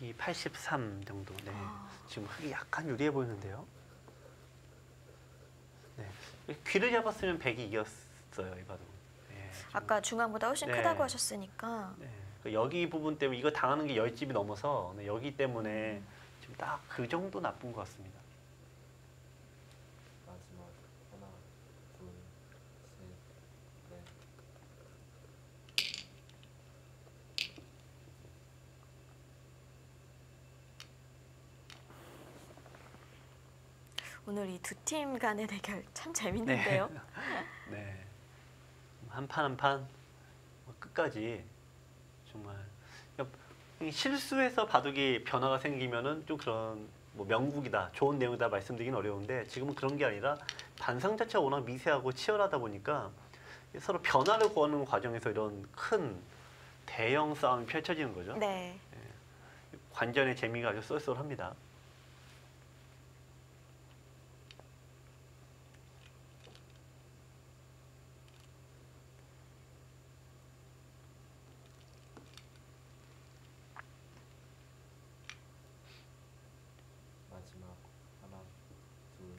이 83 정도. 네. 지금 흙이 약간 유리해 보이는데요. 네. 귀를 잡았으면 100이 이겼어요, 이 바둑. 네, 아까 중앙보다 훨씬 네. 크다고 하셨으니까. 네. 여기 부분 때문에 이거 당하는 게 10집이 넘어서 네, 여기 때문에 지금 딱 그 정도 나쁜 것 같습니다. 마지막 하나, 둘, 셋, 넷. 오늘 이 두 팀 간의 대결 참 재밌는데요. 네. 한 판 한 판 끝까지 정말 실수해서 바둑이 변화가 생기면은 좀 그런 뭐 명국이다, 좋은 내용이다 말씀드리긴 어려운데 지금은 그런 게 아니라 반상 자체가 워낙 미세하고 치열하다 보니까 서로 변화를 구하는 과정에서 이런 큰 대형 싸움이 펼쳐지는 거죠. 네. 관전의 재미가 아주 쏠쏠합니다. 마지막 하나, 둘.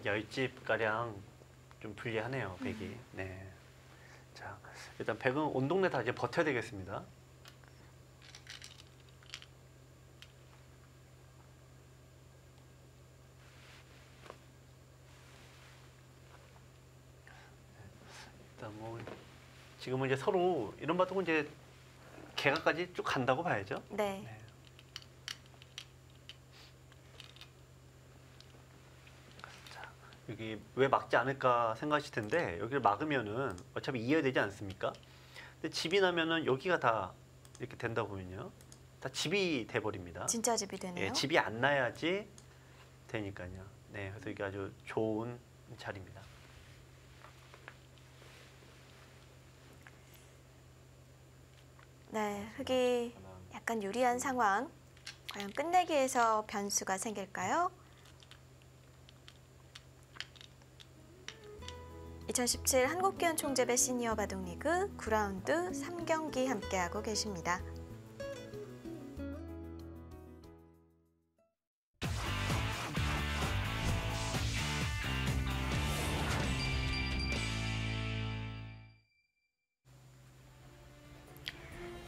열 집 가량 좀 불리하네요, 백이. 네. 자, 일단 백은 온 동네 다 이제 버텨야 되겠습니다. 일단 뭐 지금은 이제 서로 이런 바둑은 이제 개가까지 쭉 간다고 봐야죠. 네. 네. 자, 여기 왜 막지 않을까 생각하실 텐데 여기를 막으면은 어차피 이어야 되지 않습니까? 근데 집이 나면은 여기가 다 이렇게 된다 보면요, 다 집이 돼 버립니다. 진짜 집이 되네요. 예, 집이 안 나야지 되니까요. 네, 그래서 이게 아주 좋은 자리입니다. 네, 흙이 하나, 약간 유리한 상황. 과연 끝내기에서 변수가 생길까요? 2017 한국기원 총재배 시니어 바둑리그 9라운드 3경기 함께하고 계십니다.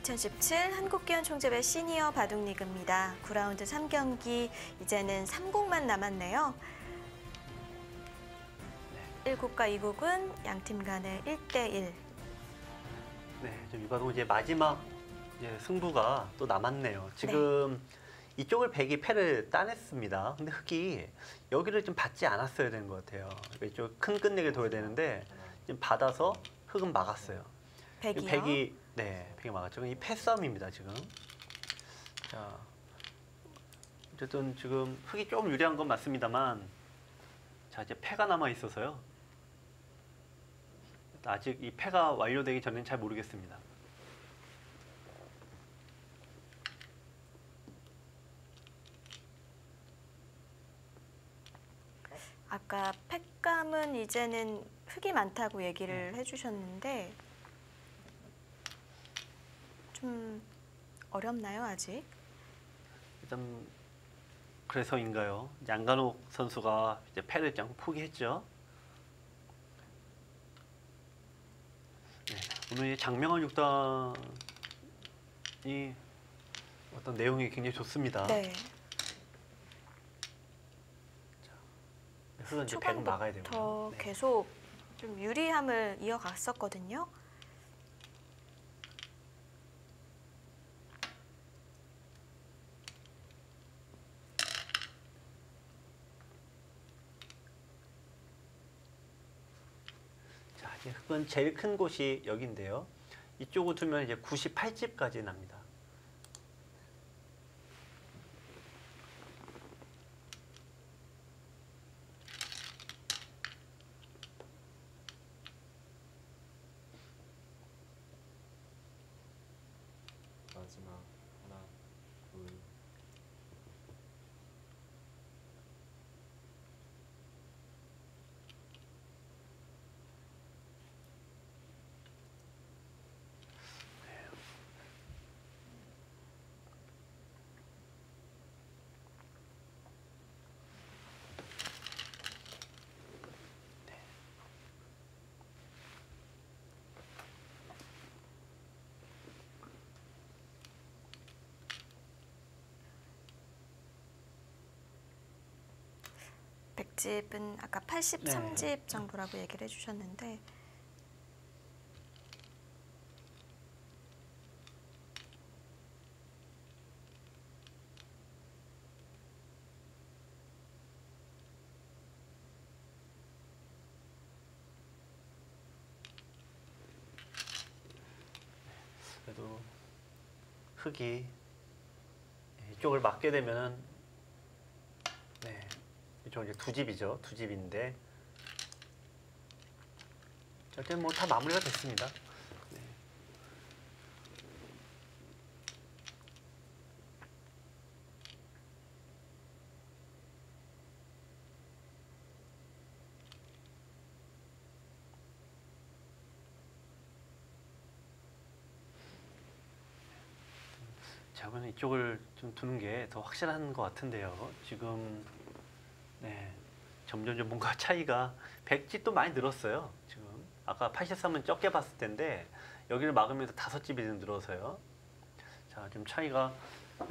(2017) 한국기원 총재배 시니어 바둑리그입니다. 9라운드 3경기 이제는 3국만 남았네요. 1국과 2국은 양팀 간의 1대1. 네, 이 바둑은 이제 마지막 이제 승부가 또 남았네요. 지금 이쪽을 백이 패를 따냈습니다. 근데 흑이 여기를 좀 받지 않았어야 되는 것 같아요. 이쪽 큰 끝내기를 둬야 되는데 지금 받아서 흑은 막았어요. 백이요? 백이 막았죠. 이 패싸움입니다, 지금. 자, 어쨌든 지금 흑이 조금 유리한 건 맞습니다만, 자, 이제 패가 남아 있어서요. 아직 이 패가 완료되기 전엔 잘 모르겠습니다. 아까 팩감은 이제는 흙이 많다고 얘기를 해주셨는데 좀 어렵나요, 아직? 일단 그래서인가요? 양간옥 선수가 이제 패를 좀 포기했죠. 네, 오늘 이 장명환 6단이 어떤 내용이 굉장히 좋습니다. 네. 흑은 이제 백은 막아야 되고요. 초반부터 네. 계속 좀 유리함을 이어갔었거든요. 흙은 제일 큰 곳이 여기인데요. 이쪽을 두면 이제 98집까지 납니다. 마지막 하나, 둘, 백집은 아까 83집 정도라고 얘기를 해주셨는데 그래도 흙이 이쪽을 막게 되면은 네, 이쪽 이제 두 집이죠. 두 집인데 일단 뭐 다 마무리가 됐습니다. 네. 저는 이쪽을 좀 두는 게 더 확실한 것 같은데요. 지금 네, 점점 뭔가 차이가 100집도 많이 늘었어요. 지금 아까 83은 적게 봤을 텐데 여기를 막으면서 5집이 늘어서요. 자, 좀 차이가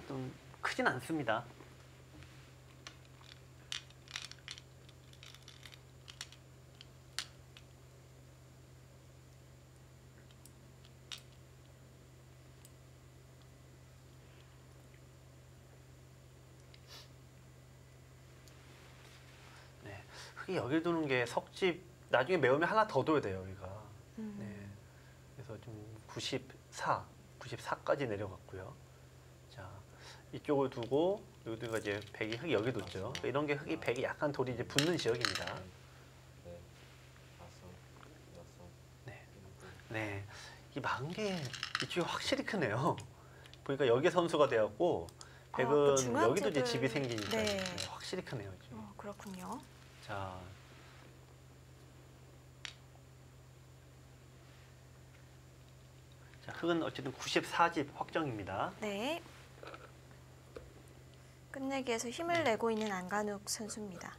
좀 크진 않습니다. 여기 두는 게 석집 나중에 매우면 하나 더 둬야 돼요 여기가. 네. 그래서 좀 94까지 내려갔고요. 자, 이쪽을 두고 여기가 이제 백이 흙이 여기 뒀죠. 이런 게 흙이 백이 약간 돌이 이제 붙는 지역입니다. 넷, 다섯, 여섯, 네, 일곱. 네, 이 막은 게 이쪽이 확실히 크네요. 보니까 여기 선수가 되었고 백은 그 중앙집을- 여기도 이제 집이 생기니까 네. 네, 확실히 크네요. 지금. 그렇군요. 자. 자, 흙은 어쨌든 94집 확정입니다. 네. 끝내기에서 힘을 내고 있는 안간욱 선수입니다.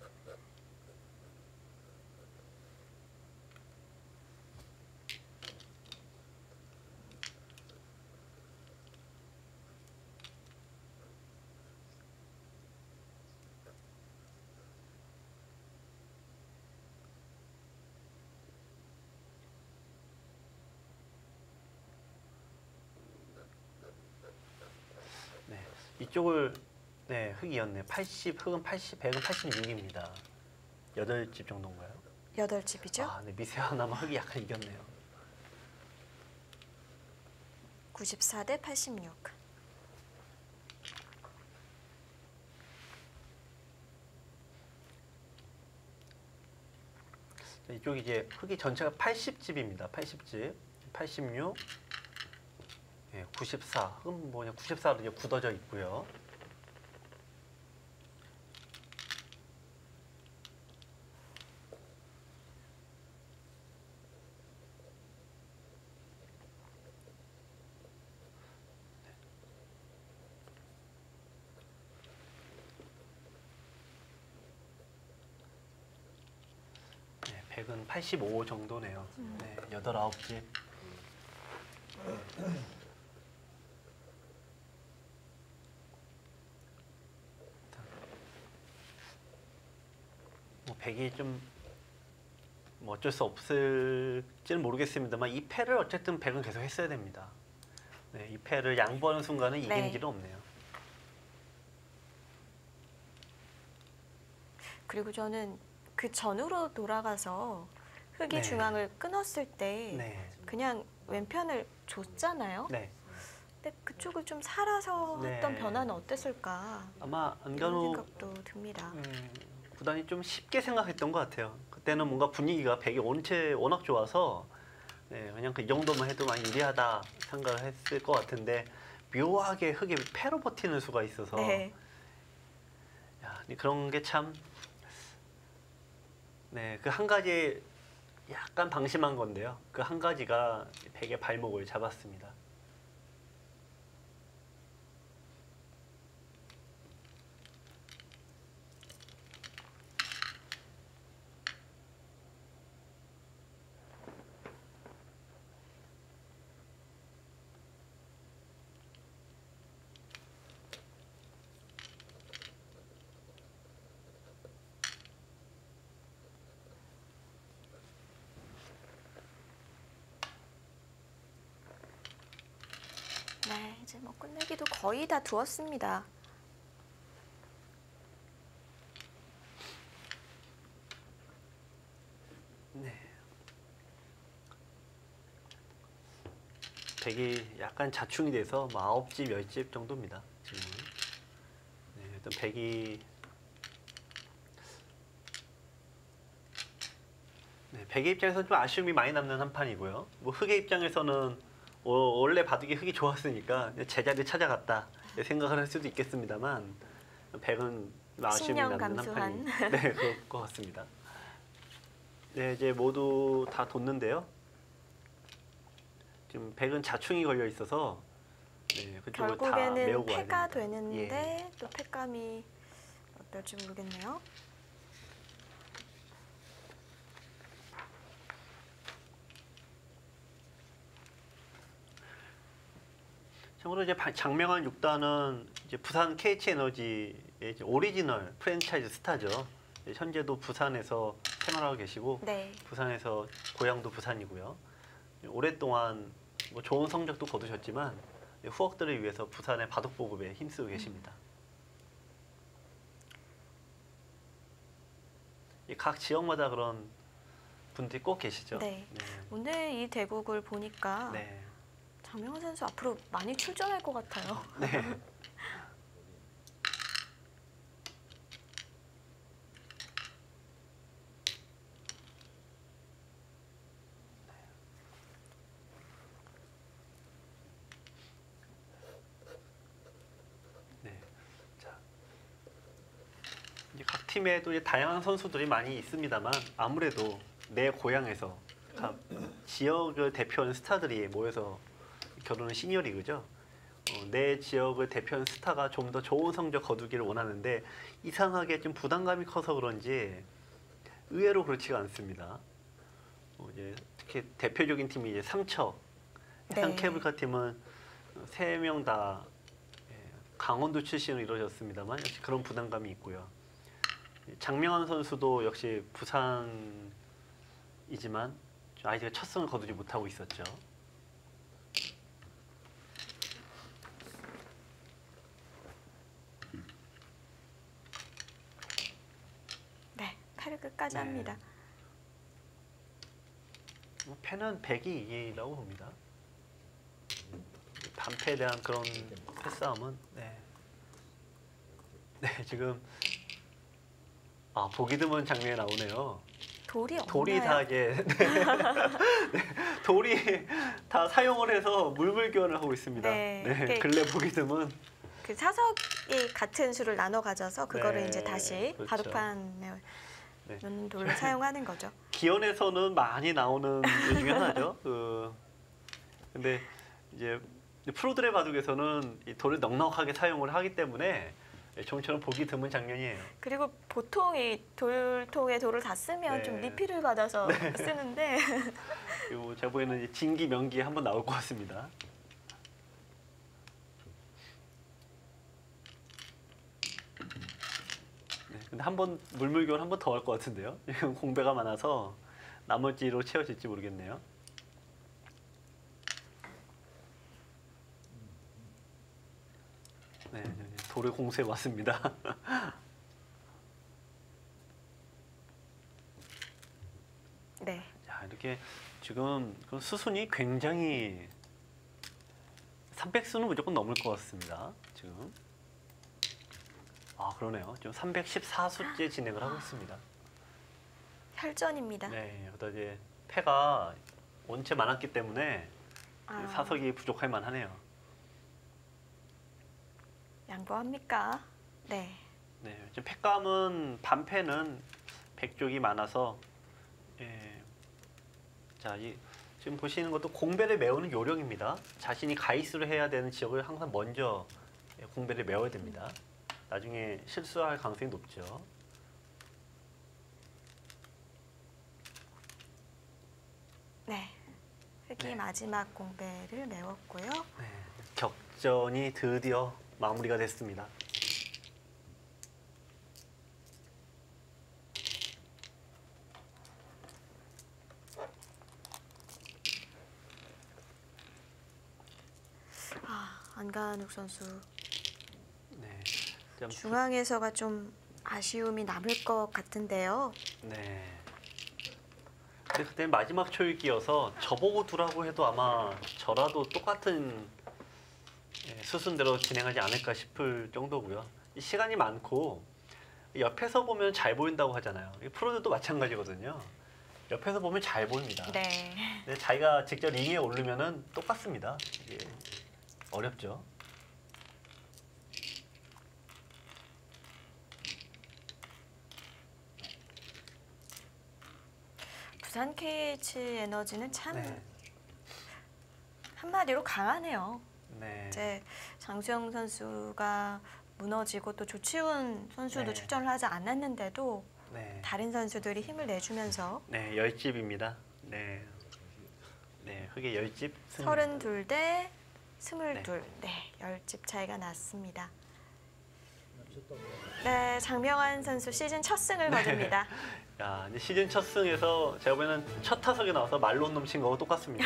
네, 이쪽을 네, 흙이었네. 80, 흙은 80, 100은 86입니다. 8집 정도인가요? 8집이죠. 아, 네, 미세하나마 흙이 약간 이겼네요. 94대 86. 자, 이쪽이 이제 흙이 전체가 80집입니다. 80집, 86, 네, 94. 흙은 뭐냐, 94로 이제 굳어져 있고요. 네, 100은 85 정도네요. 네, 8, 9집. 뭐 100이 좀 뭐 어쩔 수 없을지는 모르겠습니다만 이 패를 어쨌든 100은 계속 했어야 됩니다. 네, 이 패를 양보하는 순간은 이기는 네. 길은 없네요. 그리고 저는 그 전으로 돌아가서 흑이 네. 중앙을 끊었을 때 네. 그냥 왼편을 줬잖아요. 네. 근데 그쪽을 좀 살아서 네. 했던 변화는 어땠을까? 아마 이런 안간호 생각도 듭니다. 구단이 좀 쉽게 생각했던 것 같아요. 그때는 뭔가 분위기가 백이 원체 워낙 좋아서 네, 그냥 그 정도만 해도 많이 유리하다 생각을 했을 것 같은데 묘하게 흑이 패로 버티는 수가 있어서 네. 야, 근데 그런 게 참 네, 그 한 가지 약간 방심한 건데요. 그 한 가지가 백의 발목을 잡았습니다. 네, 이제 뭐 끝내기도 거의 다 두었습니다. 네. 백이 약간 자충이 돼서 뭐 9집, 10집 정도입니다. 지금은. 네, 일단 백이 네, 백의 입장에서는 좀 아쉬움이 많이 남는 한 판이고요. 뭐 흑의 입장에서는 원래 바둑이 흑이 좋았으니까 제자리 찾아갔다 생각을 할 수도 있겠습니다만 백은 좀 아쉬움이 신령 남는 한 감수한. 판이 네, 그럴 것 같습니다. 네, 이제 모두 다 뒀는데요. 지금 백은 자충이 걸려 있어서 네, 그쪽을 다 결국에는 메우고 와야 패가 됩니다. 되는데 예. 또 패감이 어떨지 모르겠네요. 참고로 이제 장명환 6단은 이제 부산 KH에너지의 이제 오리지널 프랜차이즈 스타죠. 현재도 부산에서 생활하고 계시고 네. 부산에서 고향도 부산이고요. 오랫동안 뭐 좋은 성적도 거두셨지만 후억들을 위해서 부산의 바둑 보급에 힘쓰고 계십니다. 각 지역마다 그런 분들이 꼭 계시죠. 네. 네. 오늘 이 대국을 보니까 네. 장명환 선수 앞으로 많이 출전할 것 같아요. 네. 네. 자, 이제 각 팀에도 이제 다양한 선수들이 많이 있습니다만 아무래도 내 고향에서 각 지역을 대표하는 스타들이 모여서 겨루는 시니어리그죠. 내 지역을 대표하는 스타가 좀 더 좋은 성적 거두기를 원하는데 이상하게 좀 부담감이 커서 그런지 의외로 그렇지가 않습니다. 이제 특히 대표적인 팀이 이제 삼척, 해상 네. 케이블카 팀은 3명 다 강원도 출신으로 이루어졌습니다만 역시 그런 부담감이 있고요. 장명환 선수도 역시 부산이지만 아이디가 첫 승을 거두지 못하고 있었죠. 네, 패를 끝까지 네. 합니다. 패는 100이 2라고 봅니다. 반패에 대한 그런 패싸움은 네. 네, 지금 보기 드문 장면이 나오네요. 돌이 없나요? 돌이 다 이제 네, 돌이 다 사용을 해서 물물교환을 하고 있습니다. 네, 네, 이게- 근래 보기 드문 그 사석이 같은 수를 나눠 가져서 그거를 네, 이제 다시 그렇죠. 바둑판에 네. 넣는 돌로 사용하는 거죠. 기원에서는 많이 나오는 것 중에 하나죠. 근데 이제 프로들의 바둑에서는 이 돌을 넉넉하게 사용을 하기 때문에 좀처럼 보기 드문 장면이에요. 그리고 보통 이 돌통에 돌을 다 쓰면 네. 좀 리필을 받아서 쓰는데 그리고 제가 보기에는 이제 진기 명기 한번 나올 것 같습니다. 네, 근데 한번 물물교환 한 번 더 할 것 같은데요. 지금 공배가 많아서 나머지로 채워질지 모르겠네요. 네, 돌을 공수해 왔습니다. 네. 자, 지금 그 수순이 굉장히 300수는 무조건 넘을 것 같습니다. 지금. 아 그러네요. 지금 314수째 진행을 하고 있습니다. 혈전입니다. 네, 여기다 이제 패가 원체 많았기 때문에 아, 사석이 부족할 만하네요. 양보합니까? 네. 네, 지금 패감은 반패는 백족이 많아서 예. 자, 지금 보시는 것도 공배를 메우는 요령입니다. 자신이 가이스를 해야 되는 지역을 항상 먼저 공배를 메워야 됩니다. 나중에 실수할 가능성이 높죠. 네. 흑이 네. 마지막 공배를 메웠고요. 네, 격전이 드디어 마무리가 됐습니다. 아, 안간욱 선수 네, 좀 중앙에서가 좀 아쉬움이 남을 것 같은데요. 네. 근데 그때 마지막 초읽기여서 저보고 두라고 해도 아마 저라도 똑같은 수순대로 진행하지 않을까 싶을 정도고요. 시간이 많고 옆에서 보면 잘 보인다고 하잖아요. 프로들도 마찬가지거든요. 옆에서 보면 잘 보입니다. 네. 근데 자기가 직접 링에 오르면은 똑같습니다. 이게 어렵죠. 부산 KH 에너지는 참 네. 한마디로 강하네요. 네. 이제 장수영 선수가 무너지고 또 조치훈 선수도 네. 출전을 하지 않았는데도 네. 다른 선수들이 힘을 내주면서 네, 10집입니다. 네. 네, 흑의 10집 승리. 32대 22. 네, 10집 차이가 났습니다. 네, 장명환 선수 시즌 첫 승을 거둡니다. 야, 이제 시즌 첫 승에서 제가 보기에는 첫 타석에 나와서 말로 넘친 거하고 똑같습니다.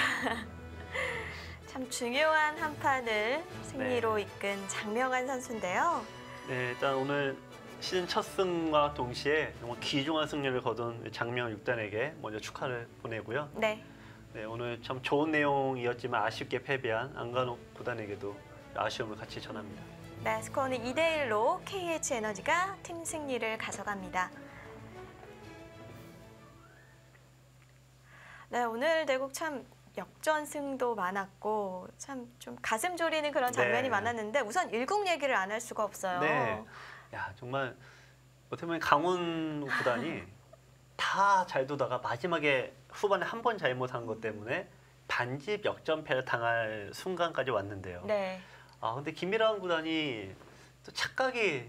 참 중요한 한 판을 승리로 네. 이끈 장명환 선수인데요. 네, 일단 오늘 시즌 첫 승과 동시에 정말 귀중한 승리를 거둔 장명 6단에게 먼저 축하를 보내고요. 네, 네, 오늘 참 좋은 내용이었지만 아쉽게 패배한 안간혹 구단에게도 아쉬움을 같이 전합니다. 네, 스코어는 2대1로 KH 에너지가 팀 승리를 가져갑니다. 네, 오늘 대국 참 역전승도 많았고 참 좀 가슴 졸이는 그런 장면이 네. 많았는데 우선 일국 얘기를 안 할 수가 없어요. 네, 야 정말 어떻게 보면 강원 구단이 다 잘 두다가 마지막에 후반에 한 번 잘못한 것 때문에 반집 역전패를 당할 순간까지 왔는데요. 네, 아 근데 김미란 구단이 또 착각이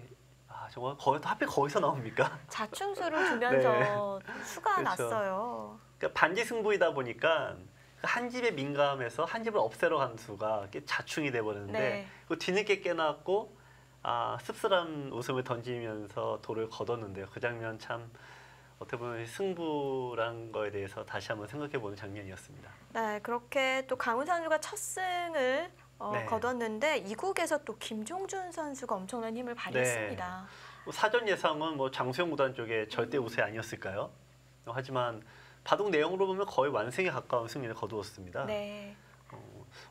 정말 하필 거기서 나옵니까? 자충수를 두면서 수가 그렇죠. 났어요. 그러니까 반지 승부이다 보니까 한 집에 민감해서 한 집을 없애러 간 수가 자충이 돼버렸는데 네. 그 뒤늦게 깨닫고 씁쓸한 웃음을 던지면서 돌을 걷었는데요. 그 장면 참 어떻게 보면 승부란 거에 대해서 다시 한번 생각해보는 장면이었습니다. 네, 그렇게 또 강훈 선수가 첫 승을 네. 거뒀는데 이국에서 또 김종준 선수가 엄청난 힘을 발휘했습니다. 뭐 사전 예상은 뭐 장수영 구단 쪽에 절대 우세 아니었을까요? 하지만 바둑 내용으로 보면 거의 완승에 가까운 승리를 거두었습니다. 네,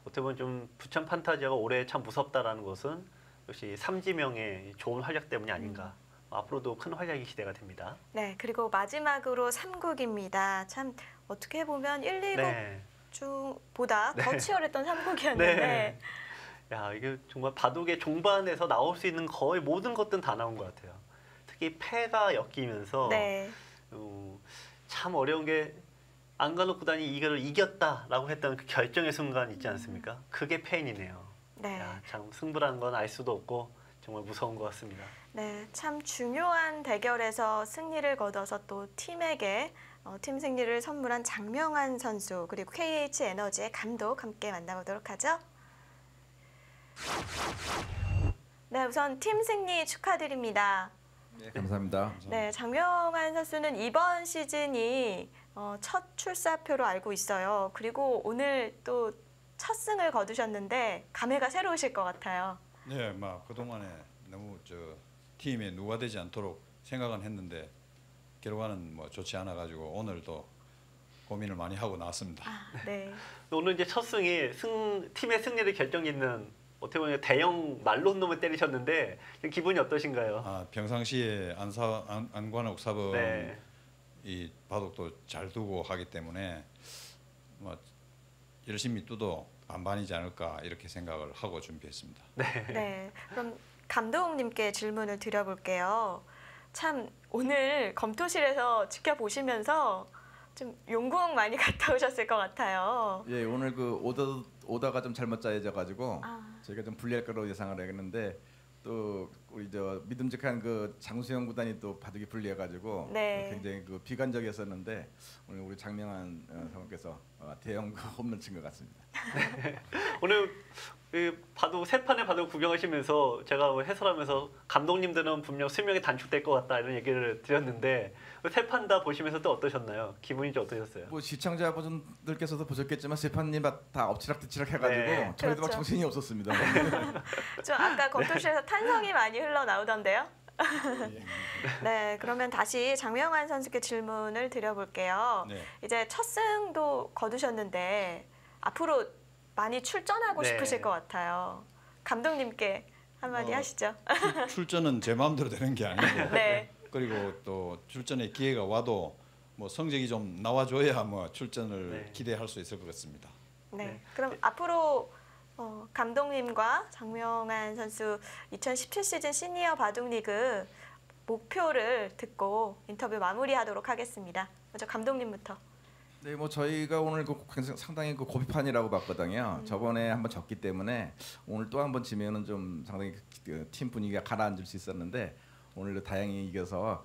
어떻게 보면 좀 부천 판타지아가 올해 참 무섭다라는 것은 역시 삼지명의 좋은 활약 때문이 아닌가. 앞으로도 큰 활약이 기대가 됩니다. 네, 그리고 마지막으로 3국입니다. 참 어떻게 보면 1, 2국 네. 중보다 더 네. 치열했던 3국이었는데 네. 야 이게 정말 바둑의 종반에서 나올 수 있는 거의 모든 것들은 다 나온 것 같아요. 특히 패가 엮이면서 네, 참 어려운 게 안간혹 구단이 이거를 이겼다라고 했던 그 결정의 순간 있지 않습니까? 그게 패인이네요. 네, 야, 참 승부라는 건 알 수도 없고 정말 무서운 것 같습니다. 네, 참 중요한 대결에서 승리를 거둬서 또 팀에게 팀 승리를 선물한 장명환 선수 그리고 KH 에너지의 감독 함께 만나보도록 하죠. 네, 우선 팀 승리 축하드립니다. 네, 감사합니다. 네, 장명환 선수는 이번 시즌이 첫 출사표로 알고 있어요. 그리고 오늘 또 첫 승을 거두셨는데 감회가 새로우실 것 같아요. 네, 막 그동안에 너무 팀에 누가 되지 않도록 생각은 했는데 결과는 뭐 좋지 않아 가지고 오늘도 고민을 많이 하고 나왔습니다. 네. 오늘 이제 첫 승이 팀의 승리를 결정짓는 어떻게 보면 대형 말로 한 놈을 때리셨는데 기분이 어떠신가요? 평상시에 안관옥 사범 네. 이 바둑도 잘 두고 하기 때문에 뭐 열심히 뚜도 반반이지 않을까 이렇게 생각을 하고 준비했습니다. 네. 그럼 감독님께 질문을 드려볼게요. 참 오늘 검토실에서 지켜보시면서 좀 용궁 많이 갔다 오셨을 것 같아요. 예, 오늘 그 오더가 좀 잘못 짜여져 가지고 저희가 좀 불리할 거라고 예상을 했는데 또 우리 저 믿음직한 그 장수영 구단이 또 바둑이 불리해 가지고 네. 굉장히 그 비관적이었었는데 오늘 우리 장명환 사원께서 대형 그 홈런 친 것 같습니다. 오늘 이 바둑 세 판의 바둑 구경하시면서 제가 해설하면서 감독님들은 분명 수명이 단축될 것 같다 이런 얘기를 드렸는데 세 판 다 보시면서 또 어떠셨나요? 기분이 좀 어떠셨어요? 뭐 시청자분들께서도 보셨겠지만 세 판님 다 엎치락뒤치락 해가지고 네. 저희도 막 그렇죠. 정신이 없었습니다. 좀 아까 검토실에서 탄성이 많이 흘러나오던데요. 네, 그러면 다시 장명환 선수께 질문을 드려볼게요. 네. 이제 첫 승도 거두셨는데 앞으로 많이 출전하고 네. 싶으실 것 같아요. 감독님께 한마디 하시죠. 출전은 제 마음대로 되는 게 아니고 네. 그리고 또 출전의 기회가 와도 뭐 성적이 좀 나와줘야 뭐 출전을 네. 기대할 수 있을 것 같습니다. 네. 네. 그럼 앞으로 감독님과 장명환 선수 2017 시즌 시니어 바둑리그 목표를 듣고 인터뷰 마무리하도록 하겠습니다. 먼저 감독님부터. 네, 뭐 저희가 오늘 그 상당히 그 고비판이라고 봤거든요. 저번에 한번 졌기 때문에 오늘 또 한번 지면은 좀 상당히 그팀 분위기가 가라앉을 수 있었는데 오늘도 다행히 이겨서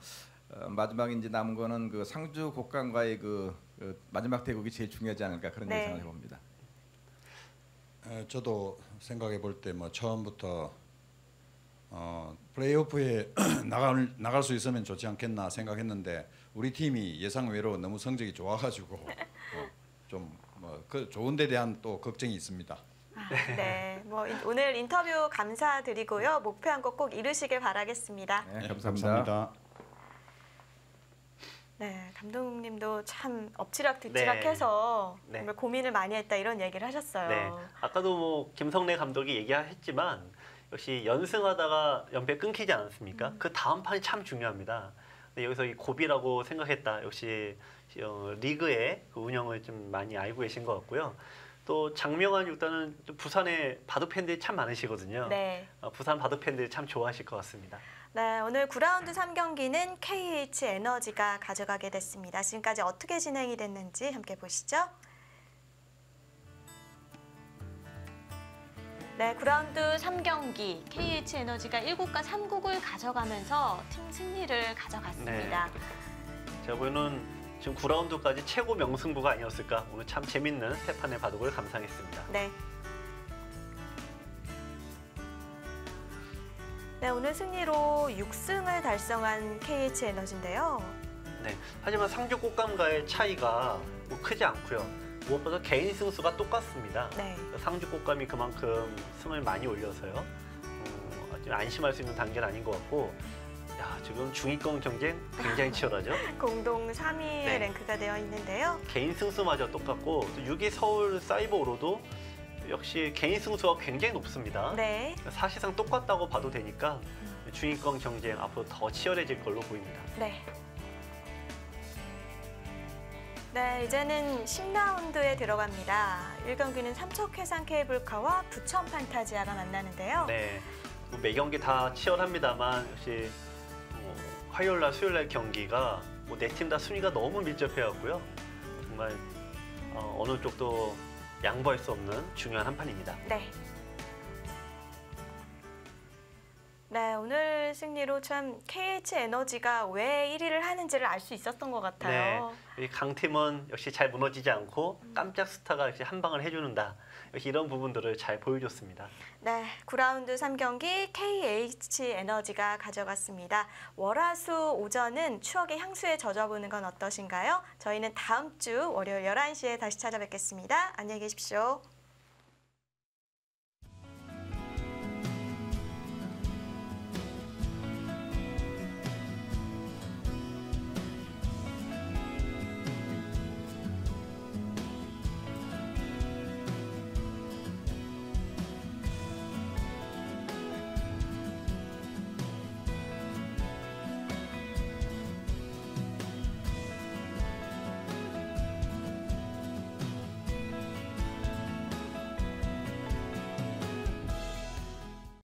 마지막 이제 남은 거는 그 상주 곡강과의 그 마지막 대국이 제일 중요하지 않을까 그런 네. 예상을 해봅니다. 저도 생각해 볼 때 뭐 처음부터 플레이오프에 나갈 수 있으면 좋지 않겠나 생각했는데 우리 팀이 예상 외로 너무 성적이 좋아가지고 그 좋은 데 대한 또 걱정이 있습니다. 네. 뭐 오늘 인터뷰 감사드리고요. 목표한 것 꼭 이루시길 바라겠습니다. 네, 네, 감사합니다. 감사합니다. 네, 감독님도 참 엎치락뒤치락해서 네. 정말 고민을 많이 했다 이런 얘기를 하셨어요. 네. 아까도 뭐 김성래 감독이 얘기했지만 역시 연승하다가 연패 끊기지 않았습니까? 그 다음 판이 참 중요합니다. 근데 여기서 이 고비라고 생각했다. 역시 리그의 그 운영을 좀 많이 알고 계신 것 같고요. 또 장명환 육단은 또 부산에 바둑 팬들이 참 많으시거든요. 네. 부산 바둑 팬들이 참 좋아하실 것 같습니다. 네, 오늘 9라운드 3경기는 KH 에너지가 가져가게 됐습니다. 지금까지 어떻게 진행이 됐는지 함께 보시죠. 네, 9라운드 3경기 KH 에너지가 1국과 3국을 가져가면서 팀 승리를 가져갔습니다. 제가 보기에는 지금 9라운드까지 최고 명승부가 아니었을까. 오늘 참 재밌는 세 판의 바둑을 감상했습니다. 네. 네, 오늘 승리로 6승을 달성한 KH 에너지인데요. 네. 하지만 상주 꽃감과의 차이가 뭐 크지 않고요. 무엇보다 개인 승수가 똑같습니다. 네. 상주 꽃감이 그만큼 승을 많이 올려서요. 아주 안심할 수 있는 단계는 아닌 것 같고, 야, 지금 중위권 경쟁 굉장히 치열하죠. 공동 3위에 네. 랭크가 되어 있는데요. 개인 승수마저 똑같고, 또 6위 서울 사이버로도 역시 개인 승수가 굉장히 높습니다. 네. 사실상 똑같다고 봐도 되니까 중위권 경쟁 앞으로 더 치열해질 걸로 보입니다. 네. 네, 이제는 10라운드에 들어갑니다. 1경기는 삼척해상 케이블카와 부천 판타지아가 만나는데요. 네, 뭐 매 경기 다 치열합니다만 역시 화요일날 수요일날 경기가 네 팀 다 순위가 너무 밀접해갖고요. 정말 어느 쪽도 양보할 수 없는 중요한 한 판입니다. 네. 네, 오늘 승리로 참 KH 에너지가 왜 1위를 하는지를 알 수 있었던 것 같아요. 네, 이 강팀은 역시 잘 무너지지 않고 깜짝 스타가 역시 한 방을 해주는다. 역시 이런 부분들을 잘 보여줬습니다. 네, 9라운드 3경기 KH 에너지가 가져갔습니다. 월화수 오전은 추억의 향수에 젖어보는 건 어떠신가요? 저희는 다음 주 월요일 11시에 다시 찾아뵙겠습니다. 안녕히 계십시오.